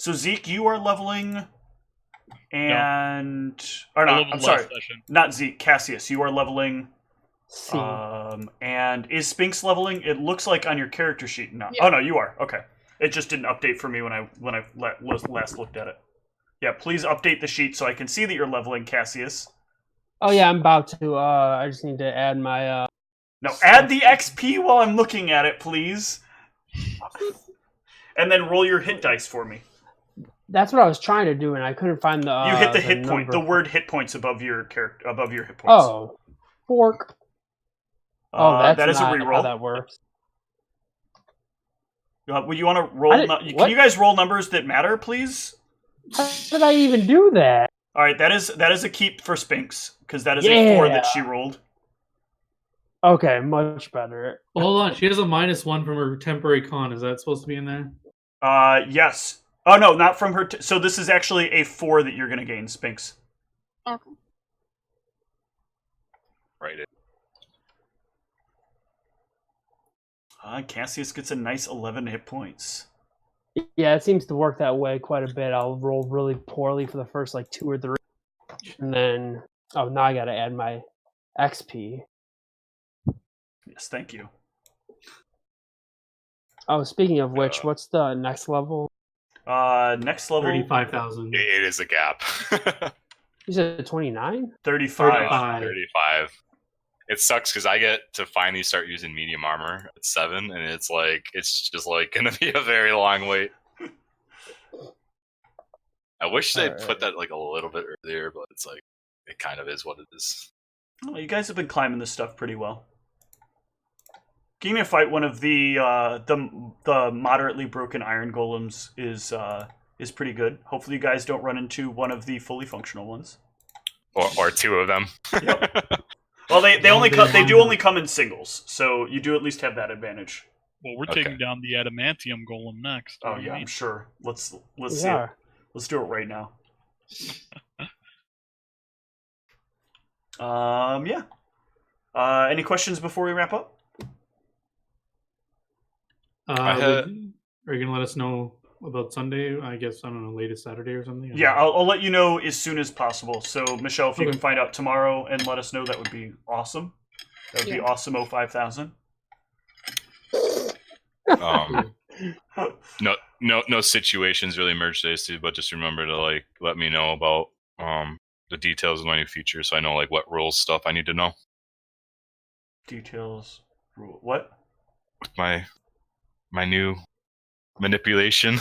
So Zeke, you are leveling, and or I not? leveled I'm sorry, last session. not Zeke. Cassius, you are leveling. C. And is Sphinx leveling? It looks like on your character sheet. No. Yeah. Oh no, you are. Okay. It just didn't update for me when I last looked at it. Yeah, please update the sheet so I can see that you're leveling, Cassius. Oh yeah, I'm about to. I just need to add my. No, add the XP while I'm looking at it, please. And then roll your hit dice for me. That's what I was trying to do, and I couldn't find the. You hit the hit point, number. the word hit points above your character, above your hit points. Oh, fork. Oh, that's that is not a how reroll. that works. Well, you want to roll? I didn't- Can what? you guys roll numbers that matter, please? How did I even do that? All right, that is a keep for Sphinx because that is a 4 that Yeah. she rolled. Okay, much better. Well, hold on. She has a -1 from her temporary con. Is that supposed to be in there? Yes. Oh no, not from her. So this is actually a 4 that you're going to gain, Sphinx. Okay. Right. Cassius gets a nice 11 hit points. Yeah, it seems to work that way quite a bit. I'll roll really poorly for the first like 2 or 3, and then now I got to add my XP. Yes, thank you. Oh, speaking of which, what's the next level? Next level 35,000. It is a gap. You said 29? 35. 35. 35. It sucks because I get to finally start using medium armor at 7, and it's just gonna be a very long wait. I wish they'd put that like a little bit earlier, but it's like it kind of is what it is. Oh, you guys have been climbing this stuff pretty well. Getting to fight one of the moderately broken iron golems is pretty good. Hopefully, you guys don't run into one of the fully functional ones. Or 2 of them. Yep. Well, they do only come in singles, so you do at least have that advantage. Well, we're taking down the adamantium golem next. Oh What do you yeah, mean? I'm sure. Let's We see. are. Let's do it right now. Yeah. Any questions before we wrap up? Are you gonna let us know about Sunday? I guess I don't know, latest Saturday or something. Yeah, I'll let you know as soon as possible. So Michelle, if you Okay. can find out tomorrow and let us know, that would be awesome. That would be awesome. 5000. No situations really emerged today, Steve, but just remember to like let me know about the details of my new feature, so I know like what rules stuff I need to know. Details. What? With my new manipulation.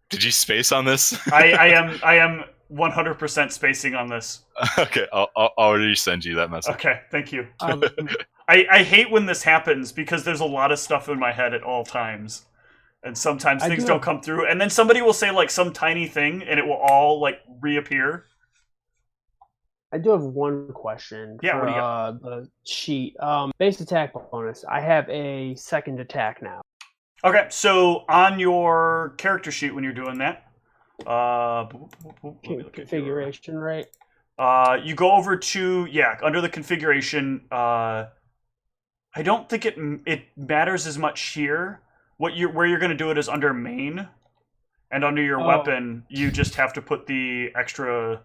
Did you space on this? I am 100% spacing on this. Okay, I'll already send you that message. Okay, thank you. I hate when this happens because there's a lot of stuff in my head at all times. And sometimes things don't come through. And then somebody will say, like, some tiny thing, and it will all, like, reappear. I do have one question Yeah, for what do you got? the sheet. Base attack bonus. I have a second attack now. Okay, so on your character sheet when you're doing that, Configuration, right? you go over to, under the configuration, I don't think it matters as much here. Where you're going to do it is under main, and under your weapon, you just have to put the extra,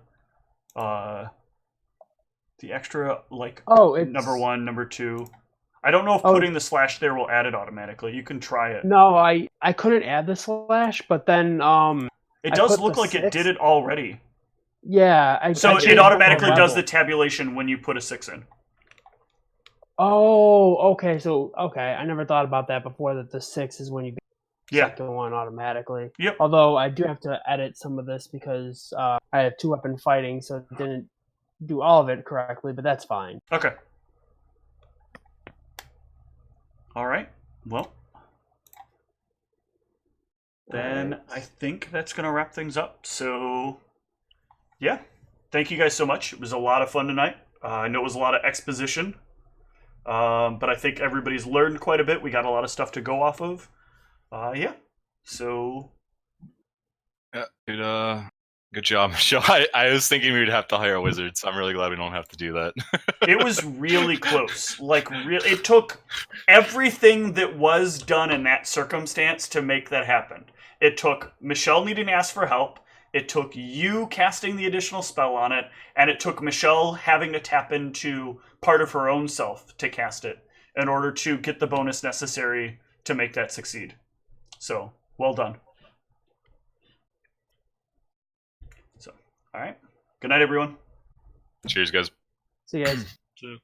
it's number 1, number 2. I don't know if putting the slash there will add it automatically. You can try it. No, I couldn't add the slash, but then it does look like it did it already. Yeah, so it automatically does the tabulation when you put a 6 in. Oh, okay. So I never thought about that before. That the 6 is when you get the second one automatically. Yep. Although I do have to edit some of this because I have 2-weapon fighting, so it didn't do all of it correctly. But that's fine. Okay. All right. Well, then I think that's going to wrap things up. So, yeah. Thank you guys so much. It was a lot of fun tonight. I know it was a lot of exposition. But I think everybody's learned quite a bit. We got a lot of stuff to go off of. So... Yeah, good job, Michelle. I was thinking we would have to hire a wizard, so I'm really glad we don't have to do that. It was really close. It took everything that was done in that circumstance to make that happen. It took Michelle needing to ask for help. It took you casting the additional spell on it, and it took Michelle having to tap into part of her own self to cast it in order to get the bonus necessary to make that succeed. So, well done. So, all right. Good night, everyone. Cheers, guys. See you guys. So